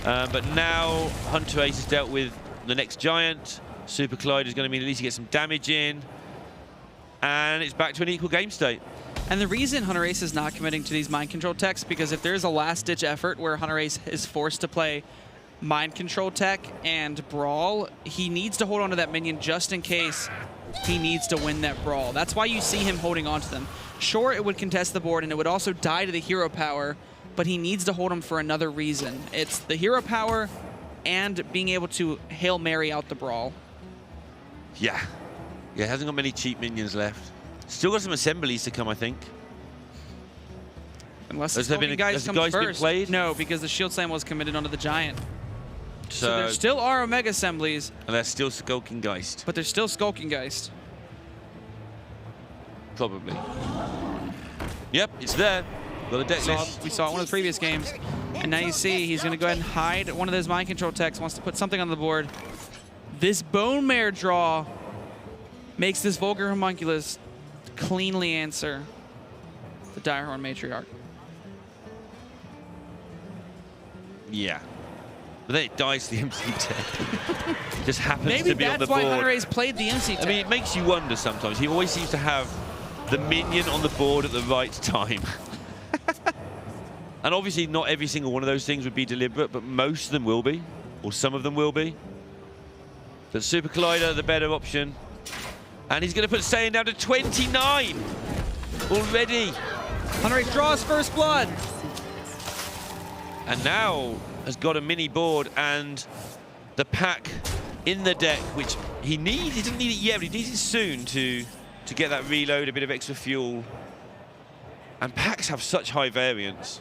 But now Hunterace has dealt with the next giant. Super Collider's going to mean at least he gets some damage in. And it's back to an equal game state. And the reason Hunterace is not committing to these mind control techs, because if there's a last-ditch effort where Hunterace is forced to play mind control tech and brawl, he needs to hold on to that minion just in case he needs to win that brawl. That's why you see him holding on to them. Sure, it would contest the board and it would also die to the hero power, but he needs to hold them for another reason. It's the hero power and being able to Hail Mary out the brawl. Yeah, Yeah, hasn't got many cheap minions left. Still got some assemblies to come, I think. Unless the Has there been Skulking Geist comes been first. played? No, because the Shield Slam was committed onto the Giant. So So there still are Omega Assemblies, and there's still Skulking Geist, but there's still Skulking Geist. probably. Yep, it's there. Got a deck list. We saw it in one of the previous games. And now you see he's going to go ahead and hide one of those mind control techs, wants to put something on the board. This Bone Mare draw makes this Vulgar Homunculus cleanly answer the Direhorn Matriarch. Yeah. But then it dies to the MC deck. Just happens Maybe to be on the that's why board. Hunterace played the MC tech. I mean, it makes you wonder sometimes. He always seems to have the minion on the board at the right time. And obviously not every single one of those things would be deliberate, but most of them will be, or some of them will be. But Super Collider, the better option. And he's going to put Saiyan down to 29 already. Hunterace draws first blood. And now has got a mini board and the pack in the deck, which he needs. He doesn't need it yet, but he needs it soon to get that reload, a bit of extra fuel. And packs have such high variance.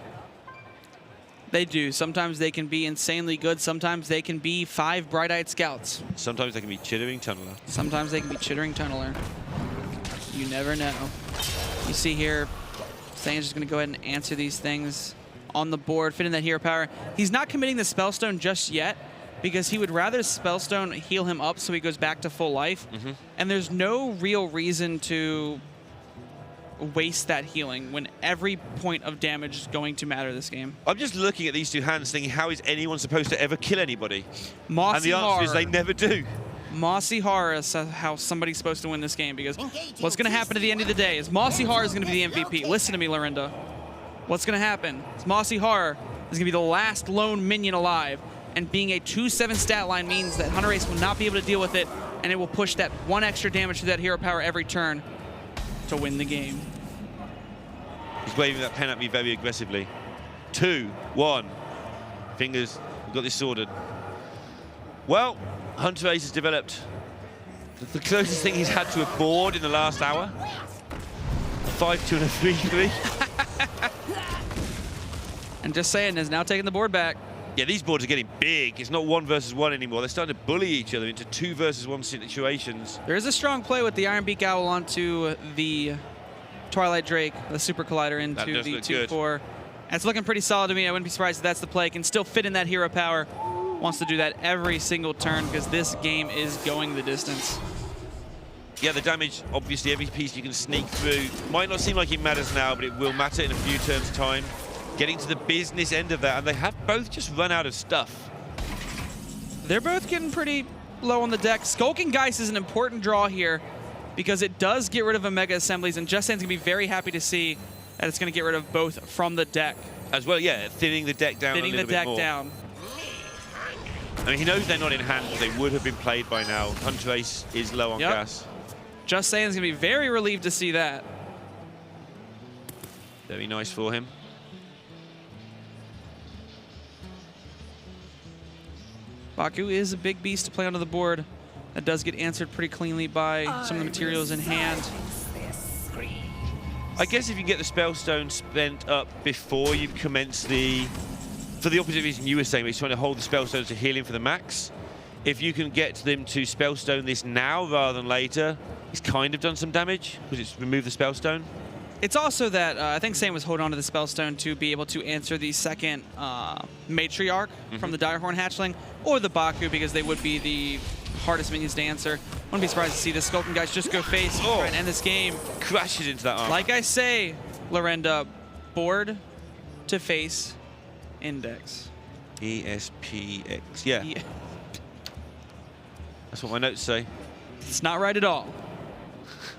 They do. Sometimes they can be insanely good. Sometimes they can be 5 Bright-Eyed Scouts. Sometimes they can be Chittering Tunneler. Sometimes they can be Chittering Tunneler. You never know. You see here, Saiyan's just going to go ahead and answer these things on the board, fit in that hero power. He's not committing the Spellstone just yet because he would rather Spellstone heal him up so he goes back to full life. And there's no real reason to waste that healing when every point of damage is going to matter this game. I'm just looking at these two hands thinking, how is anyone supposed to ever kill anybody? Mossy And the answer Horror. is they never do. Mossy Horror is how somebody's supposed to win this game, because what's going to happen at the end of the day is Mossy Horror is going to be the MVP. Listen to me, Lorinda. What's going to happen is Mossy Horror is going to be the last lone minion alive, and being a 2/7 stat line means that Hunterace will not be able to deal with it, and it will push that 1 extra damage to that hero power every turn to win the game. He's waving that pen at me very aggressively. 2, 1. Fingers, we've got this sorted. Well, Hunterace has developed the closest thing he's had to a board in the last hour. A 5-2 and a 3-3. And Justsaiyan is now taking the board back. Yeah, these boards are getting big. It's not 1 versus 1 anymore. They're starting to bully each other into 2 versus 1 situations. There is a strong play with the Iron Beak Owl onto the Twilight Drake, the Super Collider into the 2-4. It's looking pretty solid to me. I wouldn't be surprised if that's the play. Can still fit in that hero power. Wants to do that every single turn because this game is going the distance. Yeah, the damage, obviously, every piece you can sneak through. Might not seem like it matters now, but it will matter in a few turns' time. Getting to the business end of that, and they have both just run out of stuff. They're both getting pretty low on the deck. Skulking Geist is an important draw here because it does get rid of Omega Assemblies, and Justsaiyan's going to be very happy to see that it's going to get rid of both from the deck. As well, yeah, thinning the deck down a little bit more. Thinning the deck down. I mean, he knows they're not in hand, but they would have been played by now. Hunterace is low on gas. Justsaiyan's going to be very relieved to see that. Very nice for him. Baku is a big beast to play onto the board. That does get answered pretty cleanly by some of the materials in hand. I guess if you get the Spellstone spent up before you commence the... For the opposite reason you were saying, he's trying to hold the Spellstones to heal him for the max. If you can get them to Spellstone this now rather than later, he's kind of done some damage because it's removed the Spellstone. It's also that I think Saiyan was holding on to the Spellstone to be able to answer the second Matriarch from the Direhorn Hatchling, or the Baku, because they would be the hardest minions to answer. Wouldn't be surprised to see the Skulking Guys just go face and end this game. Crashes into that arm. Like I say, Lorinda, board to face index. ESPX, yeah. That's what my notes say. It's not right at all,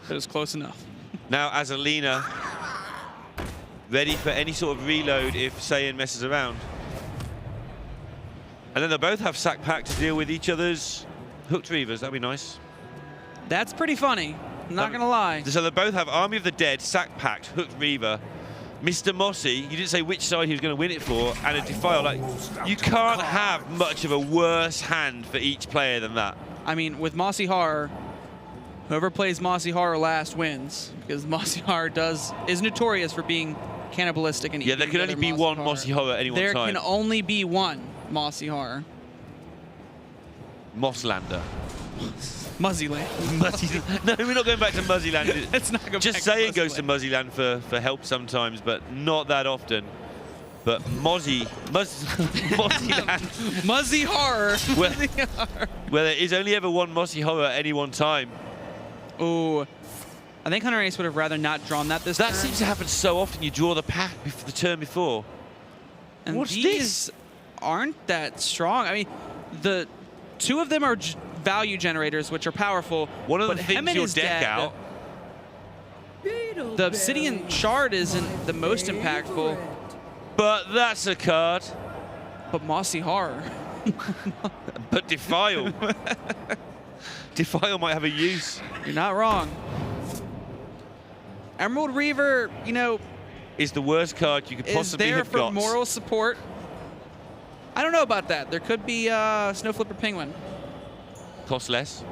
but it was close enough. Now, as Alina, ready for any sort of reload if Saiyan messes around. And then they'll both have Sack Pack to deal with each other's Hooked Reavers. That'd be nice. That's pretty funny. I'm not going to lie. So they both have Army of the Dead, Sack Pack, Hooked Reaver, Mr. Mossy. You didn't say which side he was going to win it for, and a Defile. Like, you can't have much of a worse hand for each player than that. I mean, with Mossy Horror, Whoever plays Mossy Horror last wins, because Mossy Horror is notorious for being cannibalistic and Yeah, there can only be one Mossy Horror at any one There time. can only be one Mossy Horror. Mosslander. Muzzyland. No, we're not going back to Muzzyland. Let's not go Just back to saying goes to Muzzyland for help sometimes, but not that often. But Mozzyland, Muzzy Horror. where there is only ever one Mossy Horror at any one time. Ooh. I think Hunterace would have rather not drawn that this That turn. seems to happen so often. You draw the pack the turn before. And What's these this? aren't that strong. I mean, the two of them are value generators, which are powerful. One of but them thins Hemet your is deck dead. out. The Obsidian Shard isn't the most impactful, But that's a card. but Mossy Horror. But Defile. Defile might have a use. You're not wrong. Emerald Reaver, you know, Is the worst card you could is possibly there have for got. moral support. I don't know about that. There could be Snow Flipper Penguin. Costs less.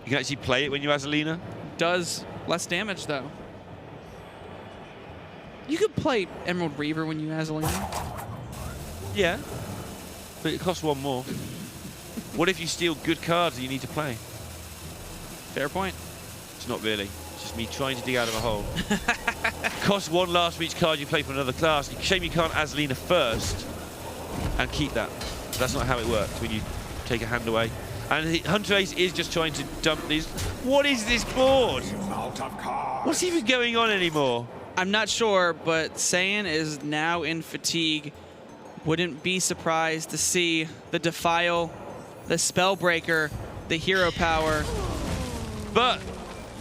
You can actually play it when you're Azalina. Does less damage, though. You could play Emerald Reaver when you Azalina. Yeah. But it costs one more. What if you steal good cards that you need to play? Fair point. It's not really. It's just me trying to dig out of a hole. Costs one last for each card you play from another class. Shame you can't Azalina first and keep that. That's not how it works when you take a hand away. And Hunterace is just trying to dump these. What is this board? What's even going on anymore? I'm not sure, but Saiyan is now in fatigue. Wouldn't be surprised to see the Defile, the Spellbreaker, the Hero Power. But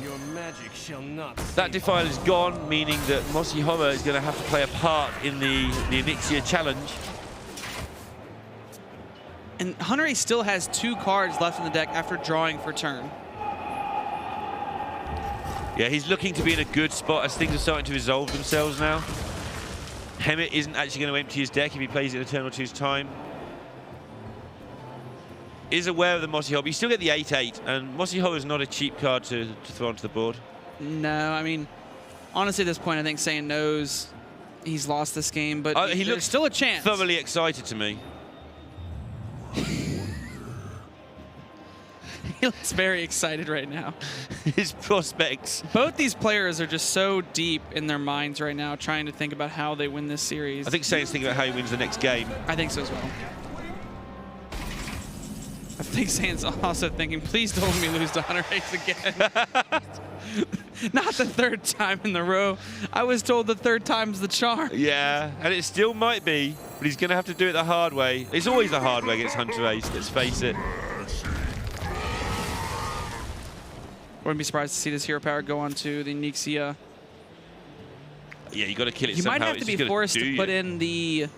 Your magic shall not that Defile is gone, meaning that Mossy Horror is going to have to play a part in the Onyxia challenge. And Hunterace still has 2 cards left in the deck after drawing for turn. Yeah, he's looking to be in a good spot as things are starting to resolve themselves now. Hemet isn't actually going to empty his deck if he plays it in a turn or two's time. Is aware of the Mossy Horror, but you still get the 8/8, and Mossy Horror is not a cheap card to throw onto the board. No, I mean, honestly, at this point, I think Saiyan knows he's lost this game, but He there's looks still a chance. thoroughly excited to me. He looks very excited right now. His prospects. Both these players are just so deep in their minds right now, trying to think about how they win this series. I think Saiyans thinking about how he wins the next game. I think so as well. I think Saiyan's also thinking, please don't let me lose to Hunterace again. Not the 3rd time in the row. I was told the 3rd time's the charm. Yeah, and it still might be, but he's going to have to do it the hard way. It's always the hard way against Hunterace, let's face it. Wouldn't be surprised to see this Hero Power go on to the Onyxia. Yeah, you got to kill it You somehow. might have It's to be just gonna forced do to you. put in the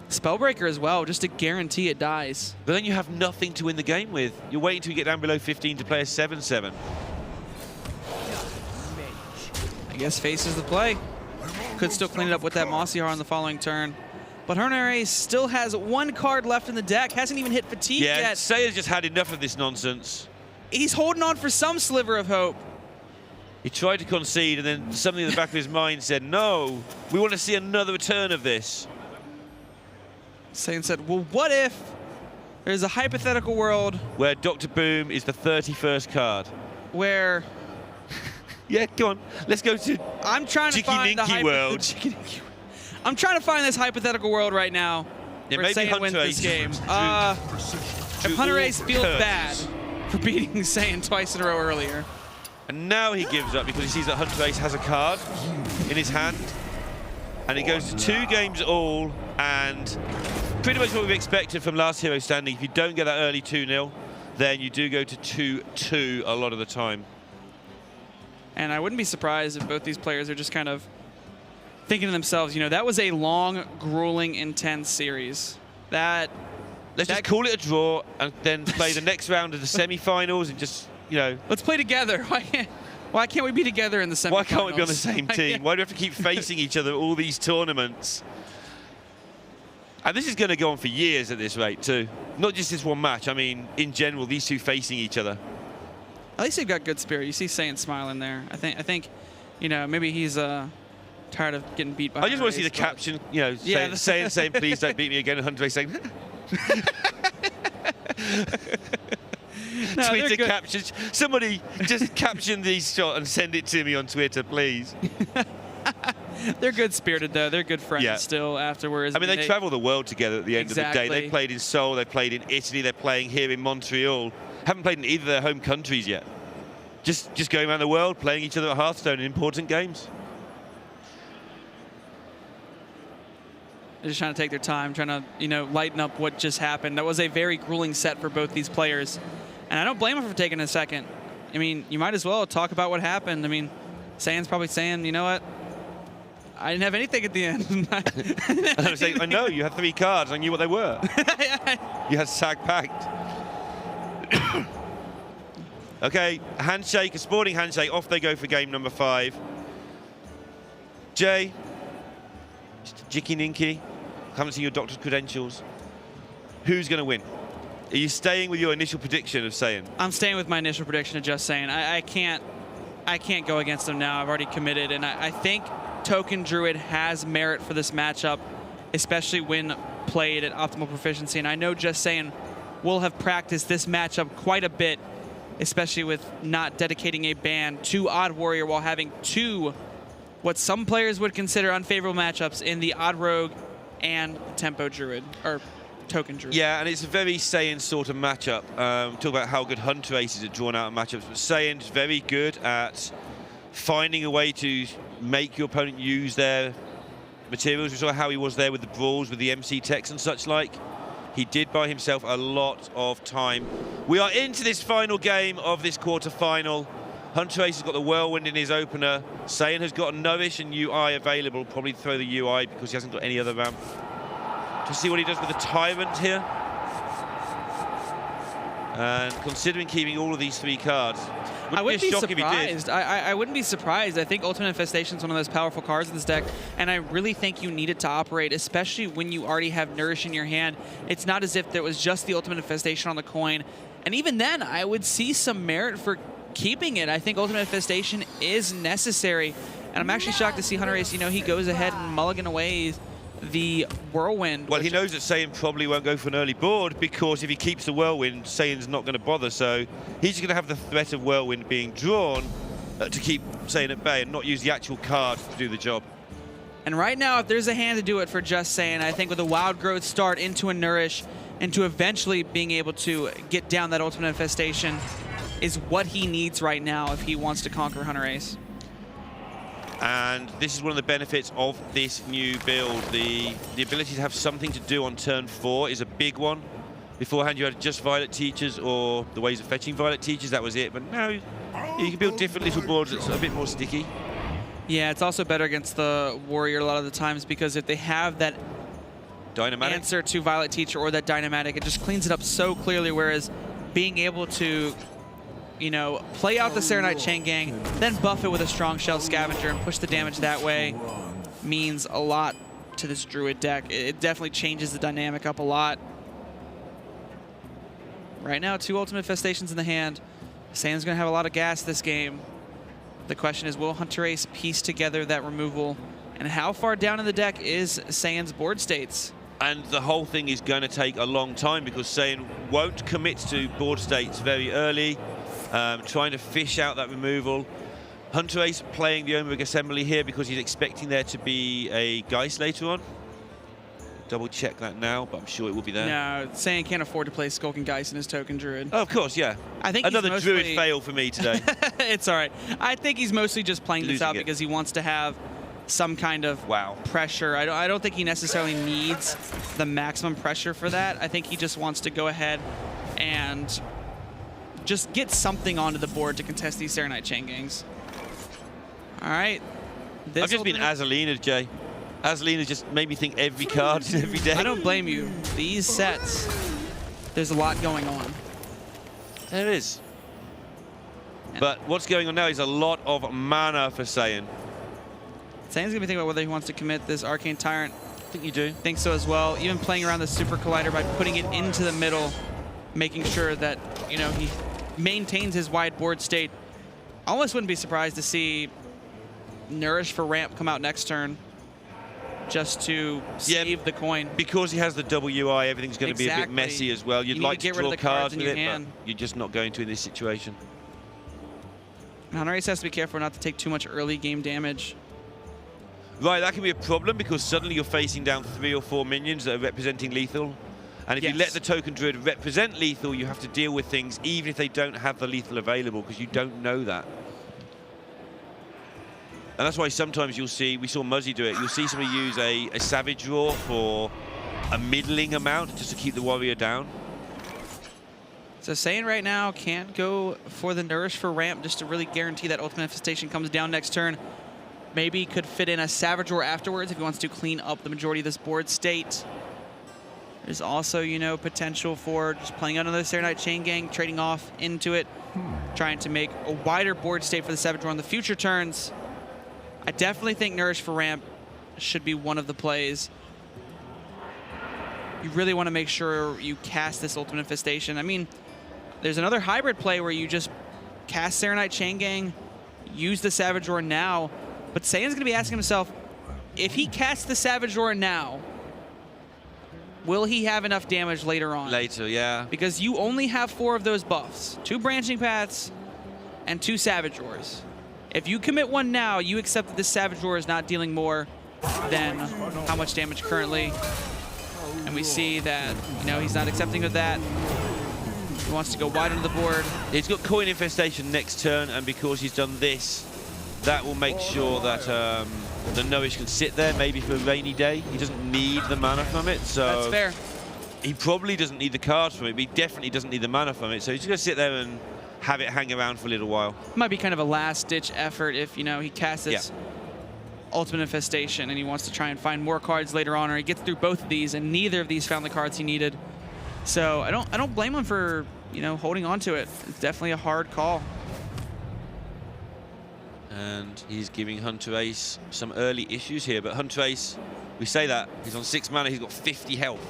Spellbreaker as well, just to guarantee it dies. But then you have nothing to win the game with. You're waiting until you get down below 15 to play a 7/7. I guess face is the play. Could still clean it up with that Mossy Horror on the following turn. But Hunterace still has 1 card left in the deck. Hasn't even hit fatigue Yeah, yet. Saya's just had enough of this nonsense. He's holding on for some sliver of hope. He tried to concede, and then something in the back of his mind said, no, we want to see another return of this. Saiyan said, well, what if there's a hypothetical world Where Dr. Boom is the 31st card. where Yeah, go on. Let's go to I'm trying to Chicky find the Ninky World. I'm trying to find this hypothetical world right now Yeah, where maybe Saiyan wins this Hunterace game. If Hunterace feels bad for beating Saiyan twice in a row earlier. And now he gives up because he sees that Hunterace has a card in his hand. And it goes to 2 games all, and pretty much what we've expected from last Hero Standing. If you don't get that early 2-0, then you do go to 2-2 a lot of the time. And I wouldn't be surprised if both these players are just kind of thinking to themselves, you know, that was a long, grueling, intense series. Let's just call it a draw and then play the next round of the semi-finals and just, you know. Let's play together. Why can't we be together in the semifinals? Why can't we be on the same team? Why do we have to keep facing each other all these tournaments? And this is going to go on for years at this rate too. Not just this one match. I mean, in general, these two facing each other. At least he's got good spirit. You see Saiyan smiling there. I think, you know, maybe he's tired of getting beat by. I just want to see the Hunterace, caption, you know, Yeah, saying, please don't beat me again, and Hunterace saying, No, they're Twitter good. captions. Somebody just caption these shot and send it to me on Twitter, please. They're good spirited though. They're good friends Yeah. still afterwards. I mean, they travel the world together at the end of the day. Exactly. They've played in Seoul, they've played in Italy, they're playing here in Montreal. Haven't played in either of their home countries yet. Just going around the world, playing each other at Hearthstone in important games. They're just trying to take their time, trying to, you know, lighten up what just happened. That was a very grueling set for both these players. And I don't blame them for taking a second. I mean, you might as well talk about what happened. I mean, Saiyan's probably saying, you know what? I didn't have anything at the end. And I was saying, I know, you had 3 cards, I knew what they were. You had sag packed. Okay, handshake, a sporting handshake. Off they go for game number 5. Jay, just Jicky Ninky. Haven't seen your doctor's credentials. Who's going to win? Are you staying with your initial prediction of Saiyan? I'm staying with my initial prediction of Justsaiyan. I can't go against them now. I've already committed, and I think Token Druid has merit for this matchup, especially when played at optimal proficiency. And I know Justsaiyan will have practiced this matchup quite a bit, especially with not dedicating a ban to Odd Warrior while having 2 what some players would consider unfavorable matchups in the Odd Rogue and Tempo Druid, or Token Druid. Yeah, and it's a very Saiyan sort of matchup. Talk about how good Hunterace is at drawing out matchups, but Saiyan's very good at finding a way to make your opponent use their materials. We saw how he was there with the brawls, with the MC techs and such like. He did buy himself a lot of time. We are into this final game of this quarter-final. Hunterace has got the Whirlwind in his opener. Saiyan has got a Nourish and UI available. Probably throw the UI because he hasn't got any other ramp. To see what he does with the Tyrant here. And considering keeping all of these 3 cards, I wouldn't be shock if he did. surprised. I wouldn't be surprised. I think Ultimate Infestation is one of those powerful cards in this deck, and I really think you need it to operate, especially when you already have Nourish in your hand. It's not as if there was just the Ultimate Infestation on the coin, and even then, I would see some merit for keeping it. I think Ultimate Infestation is necessary, and I'm actually shocked to see Hunterace, you know, he goes ahead and mulligan away the Whirlwind. Well, he knows that Saiyan probably won't go for an early board because if he keeps the Whirlwind, Saiyan's not going to bother. So he's just going to have the threat of Whirlwind being drawn to keep Saiyan at bay and not use the actual card to do the job. And right now, if there's a hand to do it for Justsaiyan, I think with a Wild Growth start into a Nourish, into eventually being able to get down that Ultimate Infestation is what he needs right now if he wants to conquer Hunterace. And this is one of the benefits of this new build. The ability to have something to do on turn 4 is a big one. Beforehand, you had just Violet Teachers or the ways of fetching Violet Teachers, that was it. But now you can build different little boards that's a bit more sticky. Yeah, it's also better against the Warrior a lot of the times because if they have that Dynamatic. answer to Violet Teacher or that Dynamatic, it just cleans it up so clearly, whereas being able to, you know, play out the Serenite Chain Gang, then buff it with a strong Shell Scavenger and push the damage that way means a lot to this Druid deck. It definitely changes the dynamic up a lot. Right now, 2 Ultimate Infestations in the hand. Saiyan's going to have a lot of gas this game. The question is, will Hunterace piece together that removal? And how far down in the deck is Saiyan's board states? And the whole thing is going to take a long time because Saiyan won't commit to board states very early. Trying to fish out that removal. Hunterace playing the Omega Assembly here because he's expecting there to be a Geist later on. Double check that now, but I'm sure it will be there. No, Saiyan can't afford to play Skulking Geist in his Token Druid. Oh, of course, yeah. I think another he's Druid fail for me today. It's all right. I think he's mostly just playing this out Losing it. because he wants to have some kind of pressure. I don't think he necessarily needs the maximum pressure for that. I think he just wants to go ahead and just get something onto the board to contest these Serenite Chain Gangs. All right. I've just been Azalina, Jay. Azalina just made me think every card every day. I don't blame you. These sets, there's a lot going on. There is. But what's going on now is a lot of mana for Saiyan. Saiyan's going to be thinking about whether he wants to commit this Arcane Tyrant. I think you do. Think so as well. Even playing around the Super Collider by putting it into the middle, making sure that, you know, he maintains his wide board state. Almost wouldn't be surprised to see Nourish for ramp come out next turn just to save the coin. Because he has the WI, everything's going to be a bit messy as well. You'd like to get rid of draw the cards in with your it, hand. but you're just not going to in this situation. Hunterace has to be careful not to take too much early game damage. Right, that can be a problem because suddenly you're facing down 3 or 4 minions that are representing lethal. And if you let the token druid represent lethal, you have to deal with things even if they don't have the lethal available because you don't know that. And that's why sometimes you'll see, we saw Muzzy do it, you'll see somebody use a Savage Roar for a middling amount just to keep the warrior down. So Saiyan right now can't go for the Nourish for ramp just to really guarantee that Ultimate Infestation comes down next turn. Maybe could fit in a Savage Roar afterwards if he wants to clean up the majority of this board state. There's also, you know, potential for just playing another Saturday Night Chain Gang, trading off into it, trying to make a wider board state for the Savage Roar on the future turns. I definitely think Nourish for ramp should be one of the plays. You really want to make sure you cast this Ultimate Infestation. I mean, there's another hybrid play where you just cast Saturday Night Chain Gang, use the Savage Roar now, but Saiyan's going to be asking himself, if he casts the Savage Roar now, will he have enough damage later on? Later, yeah. Because you only have 4 of those buffs. 2 Branching Paths and 2 Savage Roars. If you commit one now, you accept that this Savage Roar is not dealing more than how much damage currently. And we see that, you know, he's not accepting of that. He wants to go wide on the board. He's got Coin Infestation next turn, and because he's done this, that will make sure that the Nourish can sit there maybe for a rainy day. He doesn't need the mana from it, so... That's fair. He probably doesn't need the cards from it, but he definitely doesn't need the mana from it, so he's just going to sit there and have it hang around for a little while. Might be kind of a last-ditch effort if, you know, he casts this Ultimate Infestation and he wants to try and find more cards later on, or he gets through both of these and neither of these found the cards he needed. So I don't blame him for, you know, holding on to it. It's definitely a hard call. And he's giving Hunterace some early issues here, but Hunterace, we say that, he's on 6 mana, he's got 50 health.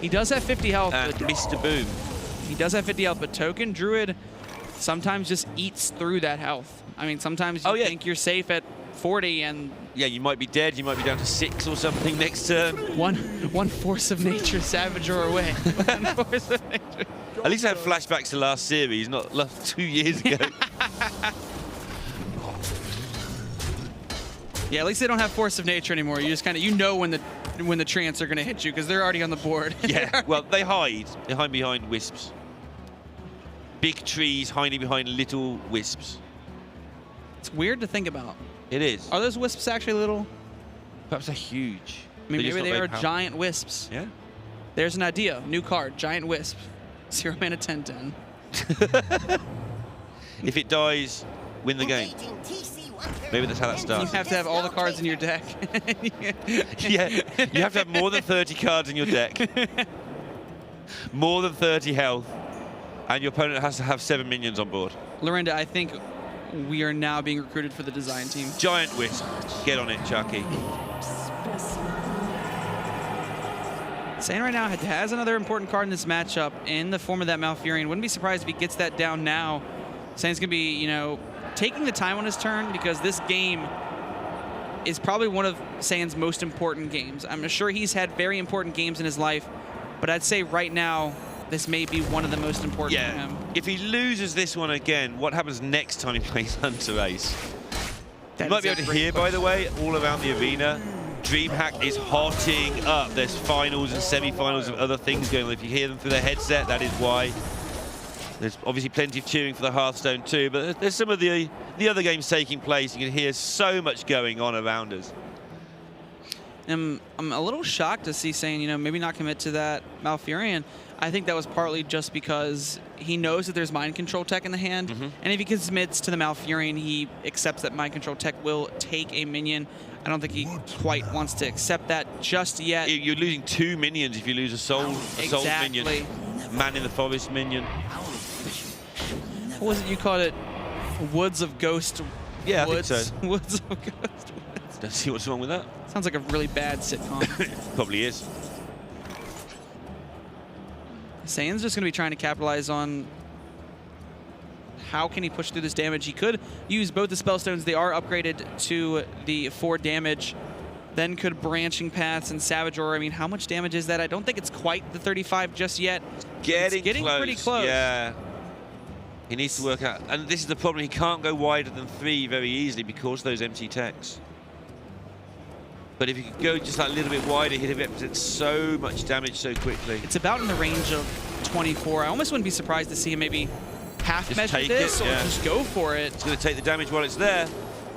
He does have 50 health. And but Mr. Boom. He does have 50 health, but Token Druid sometimes just eats through that health. I mean, sometimes you think you're safe at 40 and... Yeah, you might be dead, you might be down to 6 or something next turn. One Force of Nature Savage Roar away. One Force of Nature. At least I have flashbacks to last series, not 2 years ago. Yeah, at least they don't have Force of Nature anymore. You just kind of, you know when the treants are going to hit you because they're already on the board. Yeah, well, they hide. They hide behind wisps. Big trees hiding behind little wisps. It's weird to think about. It is. Are those wisps actually little? Perhaps they're huge. I mean, maybe they are giant wisps. Yeah. There's an idea. New card, Giant Wisp. 0 mana 10/10. If it dies, win the game. Maybe that's how that starts. You have to have all the cards in your deck. Yeah, you have to have more than 30 cards in your deck. More than 30 health. And your opponent has to have 7 minions on board. Lorinda, I think we are now being recruited for the design team. Giant Wisp. Get on it, Chucky. Saiyan right now has another important card in this matchup in the form of that Malfurion. Wouldn't be surprised if he gets that down now. Saiyan's going to be, you know, taking the time on his turn because this game is probably one of Saiyan's most important games. I'm sure he's had very important games in his life, but I'd say right now, this may be one of the most important for him. If he loses this one again, what happens next time he plays Hunterace? You might be able to hear, by the way, all around the arena, DreamHack is hotting up. There's finals and semi-finals of other things going on. If you hear them through their headset, that is why. There's obviously plenty of cheering for the Hearthstone too, but there's some of the other games taking place. You can hear so much going on around us. I'm a little shocked to see Saiyan, you know, maybe not commit to that Malfurion. I think that was partly just because he knows that there's mind control tech in the hand, and if he commits to the Malfurion, he accepts that mind control tech will take a minion. I don't think he quite wants to accept that just yet. You're losing 2 minions if you lose a soul minion. Man in the Forest minion. What was it you called it? Woods of Ghost. Yeah, Woods. I think so. Woods of Ghost Woods. Don't see what's wrong with that. Sounds like a really bad sitcom. Probably is. Saiyan's just going to be trying to capitalize on how can he push through this damage? He could use both the Spellstones. They are upgraded to the 4 damage. Then could Branching Paths and Savage Roar. I mean, how much damage is that? I don't think it's quite the 35 just yet. It's getting close. pretty close. Yeah. He needs to work out. And this is the problem. He can't go wider than 3 very easily because of those empty techs. But if you could go just that little bit wider, he'd have represented so much damage so quickly. It's about in the range of 24. I almost wouldn't be surprised to see him maybe half Just measure take this it, or yeah. just go for it. It's going to take the damage while it's there.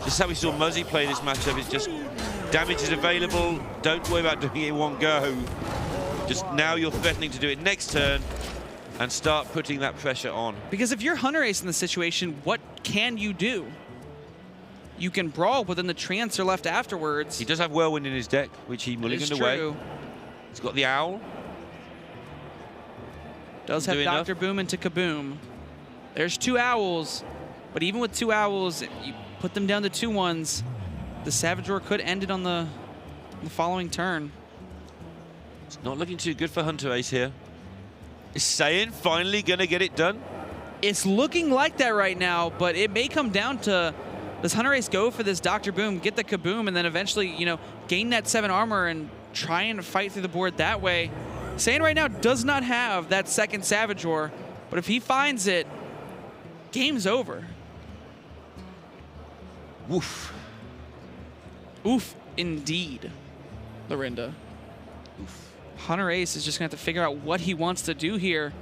This is how we saw Muzzy play this matchup. It's just damage is available. Don't worry about doing it in one go. Just now you're threatening to do it next turn and start putting that pressure on. Because if you're Hunterace in the situation, what can you do? You can brawl, but then the trance are left afterwards. He does have Whirlwind in his deck, which he mulliganed away. True. He's got the Owl. Does have Do Dr. enough. Boom into Kaboom. There's 2 Owls, but even with 2 Owls, you put them down to 2/1s. The Savage Roar could end it on the following turn. It's not looking too good for Hunterace here. Is Saiyan finally going to get it done? It's looking like that right now, but it may come down to, does Hunterace go for this Dr. Boom, get the Kaboom, and then eventually, you know, gain that 7 armor and try and fight through the board that way? Saiyan right now does not have that second Savage Roar, but if he finds it, game's over. Woof. Oof, indeed, Lorinda. Oof. Hunterace is just going to have to figure out what he wants to do here.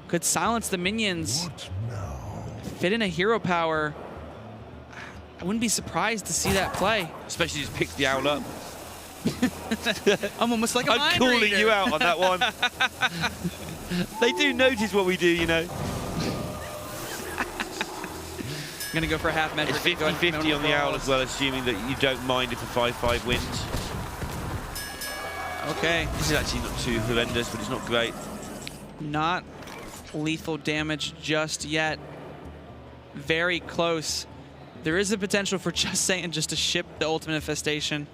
Could silence the minions, What now? fit in a hero power. I wouldn't be surprised to see that play. Especially just pick the Owl up. I'm almost like a I'm mind calling reader. you out on that one. They do notice what we do, you know. I'm going to go for a half measure. It's Go ahead and 50-50 on the Owl balls. as well, assuming that you don't mind if a 5-5 wins. Okay. This is actually not too horrendous, but it's not great. Not lethal damage just yet. Very close. There is a potential for Justsaiyan just to ship the Ultimate Infestation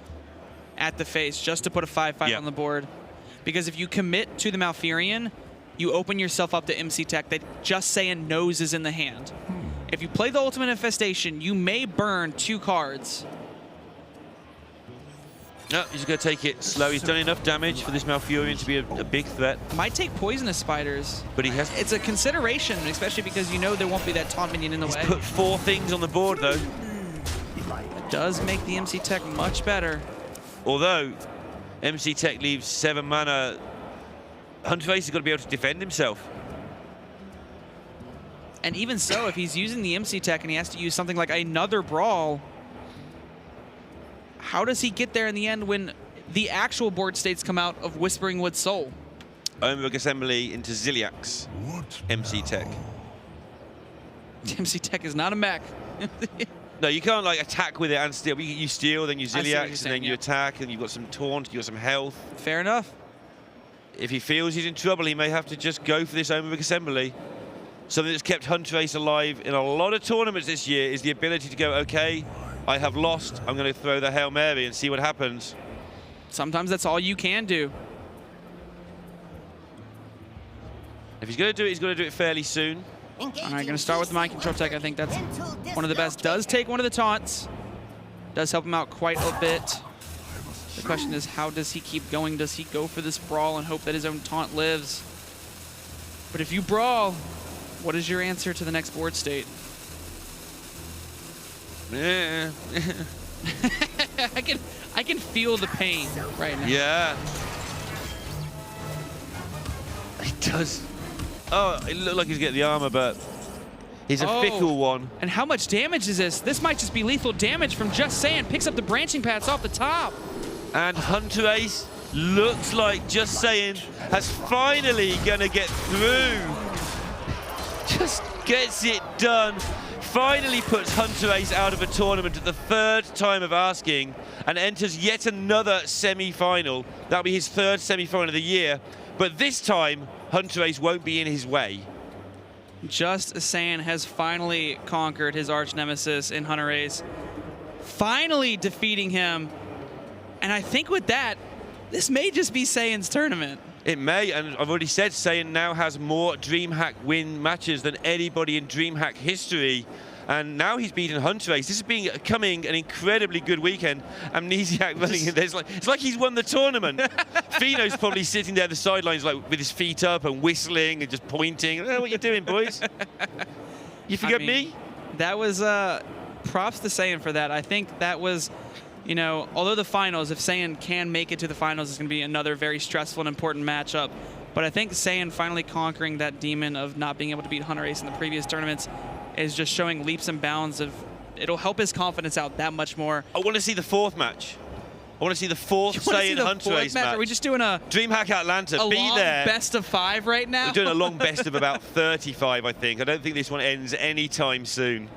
at the face, just to put a 5-5 Yeah. on the board. Because if you commit to the Malfurion, you open yourself up to MC Tech that Justsaiyan knows is in the hand. If you play the Ultimate Infestation, you may burn 2 cards. No, he's going to take it slow. He's done enough damage for this Malfurion to be a big threat. Might take Poisonous Spiders. But he has It's a consideration, especially because you know there won't be that taunt minion in the way. put 4 things on the board, though. It does make the MC Tech much better. Although MC Tech leaves 7 mana, Hunterace has got to be able to defend himself. And even so, if he's using the MC Tech and he has to use something like another Brawl, how does he get there in the end when the actual board states come out of Whispering Wood Soul? Omenbook Assembly into Ziliax. What MC Tech. MC Tech is not a mech. No, you can't like attack with it and steal. You steal, then you see what Ziliax, you're and saying, then you yeah. attack, and you've got some taunt, you've got some health. Fair enough. If he feels he's in trouble, he may have to just go for this Omenbook Assembly. Something that's kept Hunterace alive in a lot of tournaments this year is the ability to go, okay, I have lost, I'm going to throw the Hail Mary and see what happens. Sometimes that's all you can do. If he's going to do it, he's going to do it fairly soon. All right, going to start with the Mind Control Tech. I think that's one of the best. Does take one of the taunts. Does help him out quite a bit. The question is, how does he keep going? Does he go for this Brawl and hope that his own taunt lives? But if you Brawl, what is your answer to the next board state? Yeah. I can feel the pain right now. Yeah. He does. Oh, it looked like he's getting the armor, but he's a fickle one. And how much damage is this? This might just be lethal damage from Justsaiyan. Picks up the Branching Paths off the top. And Hunterace looks like Justsaiyan has finally gonna get through. Just gets it done. Finally puts Hunterace out of a tournament at the 3rd time of asking and enters yet another semi-final. That'll be his 3rd semi-final of the year. But this time, Hunterace won't be in his way. Justsaiyan has finally conquered his arch nemesis in Hunterace. Finally defeating him. And I think with that, this may just be Saiyan's tournament. It may, and I've already said Saiyan now has more DreamHack win matches than anybody in DreamHack history. And now he's beaten Hunterace. This is becoming an incredibly good weekend. Amnesiac running in there. It's like he's won the tournament. Fino's probably sitting there at the sidelines like with his feet up and whistling and just pointing. Oh, what you doing, boys? You forget me? That was props to Saiyan for that. I think that was, you know, although the finals, if Saiyan can make it to the finals, it's going to be another very stressful and important matchup. But I think Saiyan finally conquering that demon of not being able to beat Hunterace in the previous tournaments is just showing leaps and bounds of, it'll help his confidence out that much more. I want to see the fourth match. I want to see the fourth Saiyan Hunterace match. Are we just doing a DreamHack Atlanta? a Be long there. best of 5 right now? We're doing a long best of about 35, I think. I don't think this one ends anytime soon.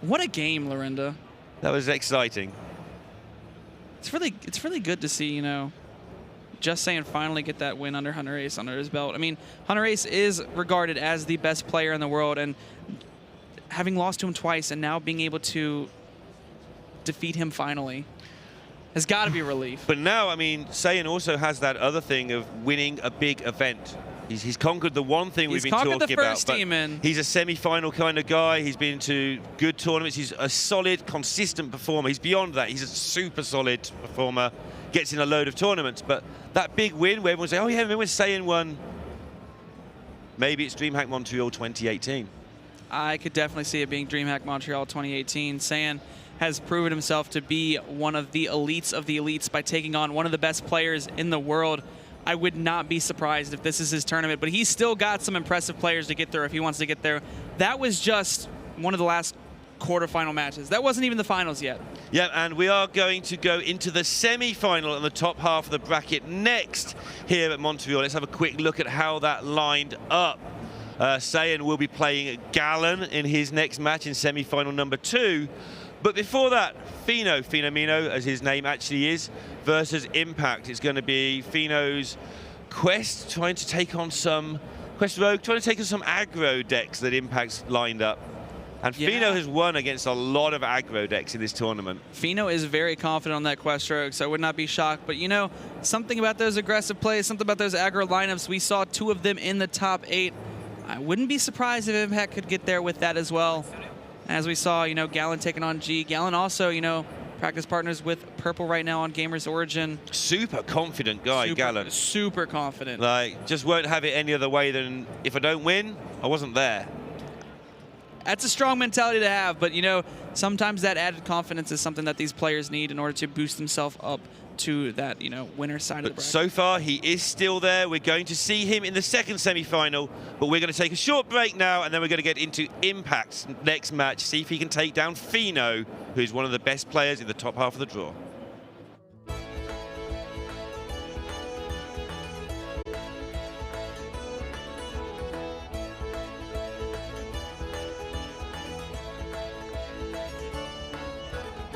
What a game, Lorinda. That was exciting. It's really good to see, you know, Justsaiyan finally get that win under Hunterace under his belt. I mean, Hunterace is regarded as the best player in the world, and having lost to him twice and now being able to defeat him finally has got to be a relief. But now, I mean, Saiyan also has that other thing of winning a big event. He's conquered the one thing we've been talking about. He's conquered the first demon. He's a semi-final kind of guy. He's been to good tournaments. He's a solid, consistent performer. He's beyond that. He's a super solid performer. Gets in a load of tournaments. But that big win where everyone say, oh yeah, remember when Saiyan won? Maybe it's DreamHack Montreal 2018. I could definitely see it being DreamHack Montreal 2018. Saiyan has proven himself to be one of the elites by taking on one of the best players in the world. I would not be surprised if this is his tournament, but he's still got some impressive players to get there if he wants to get there. That was just one of the last quarterfinal matches. That wasn't even the finals yet. Yeah, and we are going to go into the semi-final in the top half of the bracket next here at Montreal. Let's have a quick look at how that lined up. Saiyan will be playing Gallon in his next match in semi-final number 2. But before that, Finomino, as his name actually is, versus Impact. It's going to be Fino's Quest trying to take on some Quest Rogue, trying to take on some aggro decks that Impact's lined up. And Yeah. Fino has won against a lot of aggro decks in this tournament. Fino is very confident on that Quest Rogue, so I would not be shocked. But, you know, something about those aggressive plays, something about those aggro lineups, we saw 2 of them in the top 8. I wouldn't be surprised if Impact could get there with that as well. As we saw, you know, Gallon taking on G. Gallon also, you know, practice partners with Purple right now on Gamers Origin. Super confident guy, Gallon. Super confident. Like, just won't have it any other way than if I don't win, I wasn't there. That's a strong mentality to have, but, you know, sometimes that added confidence is something that these players need in order to boost themselves up to that, you know, winner side of the But bracket. so far, he is still there. We're going to see him in the second semi-final, but we're going to take a short break now, and then we're going to get into Impact's next match, see if he can take down Fino, who's one of the best players in the top half of the draw.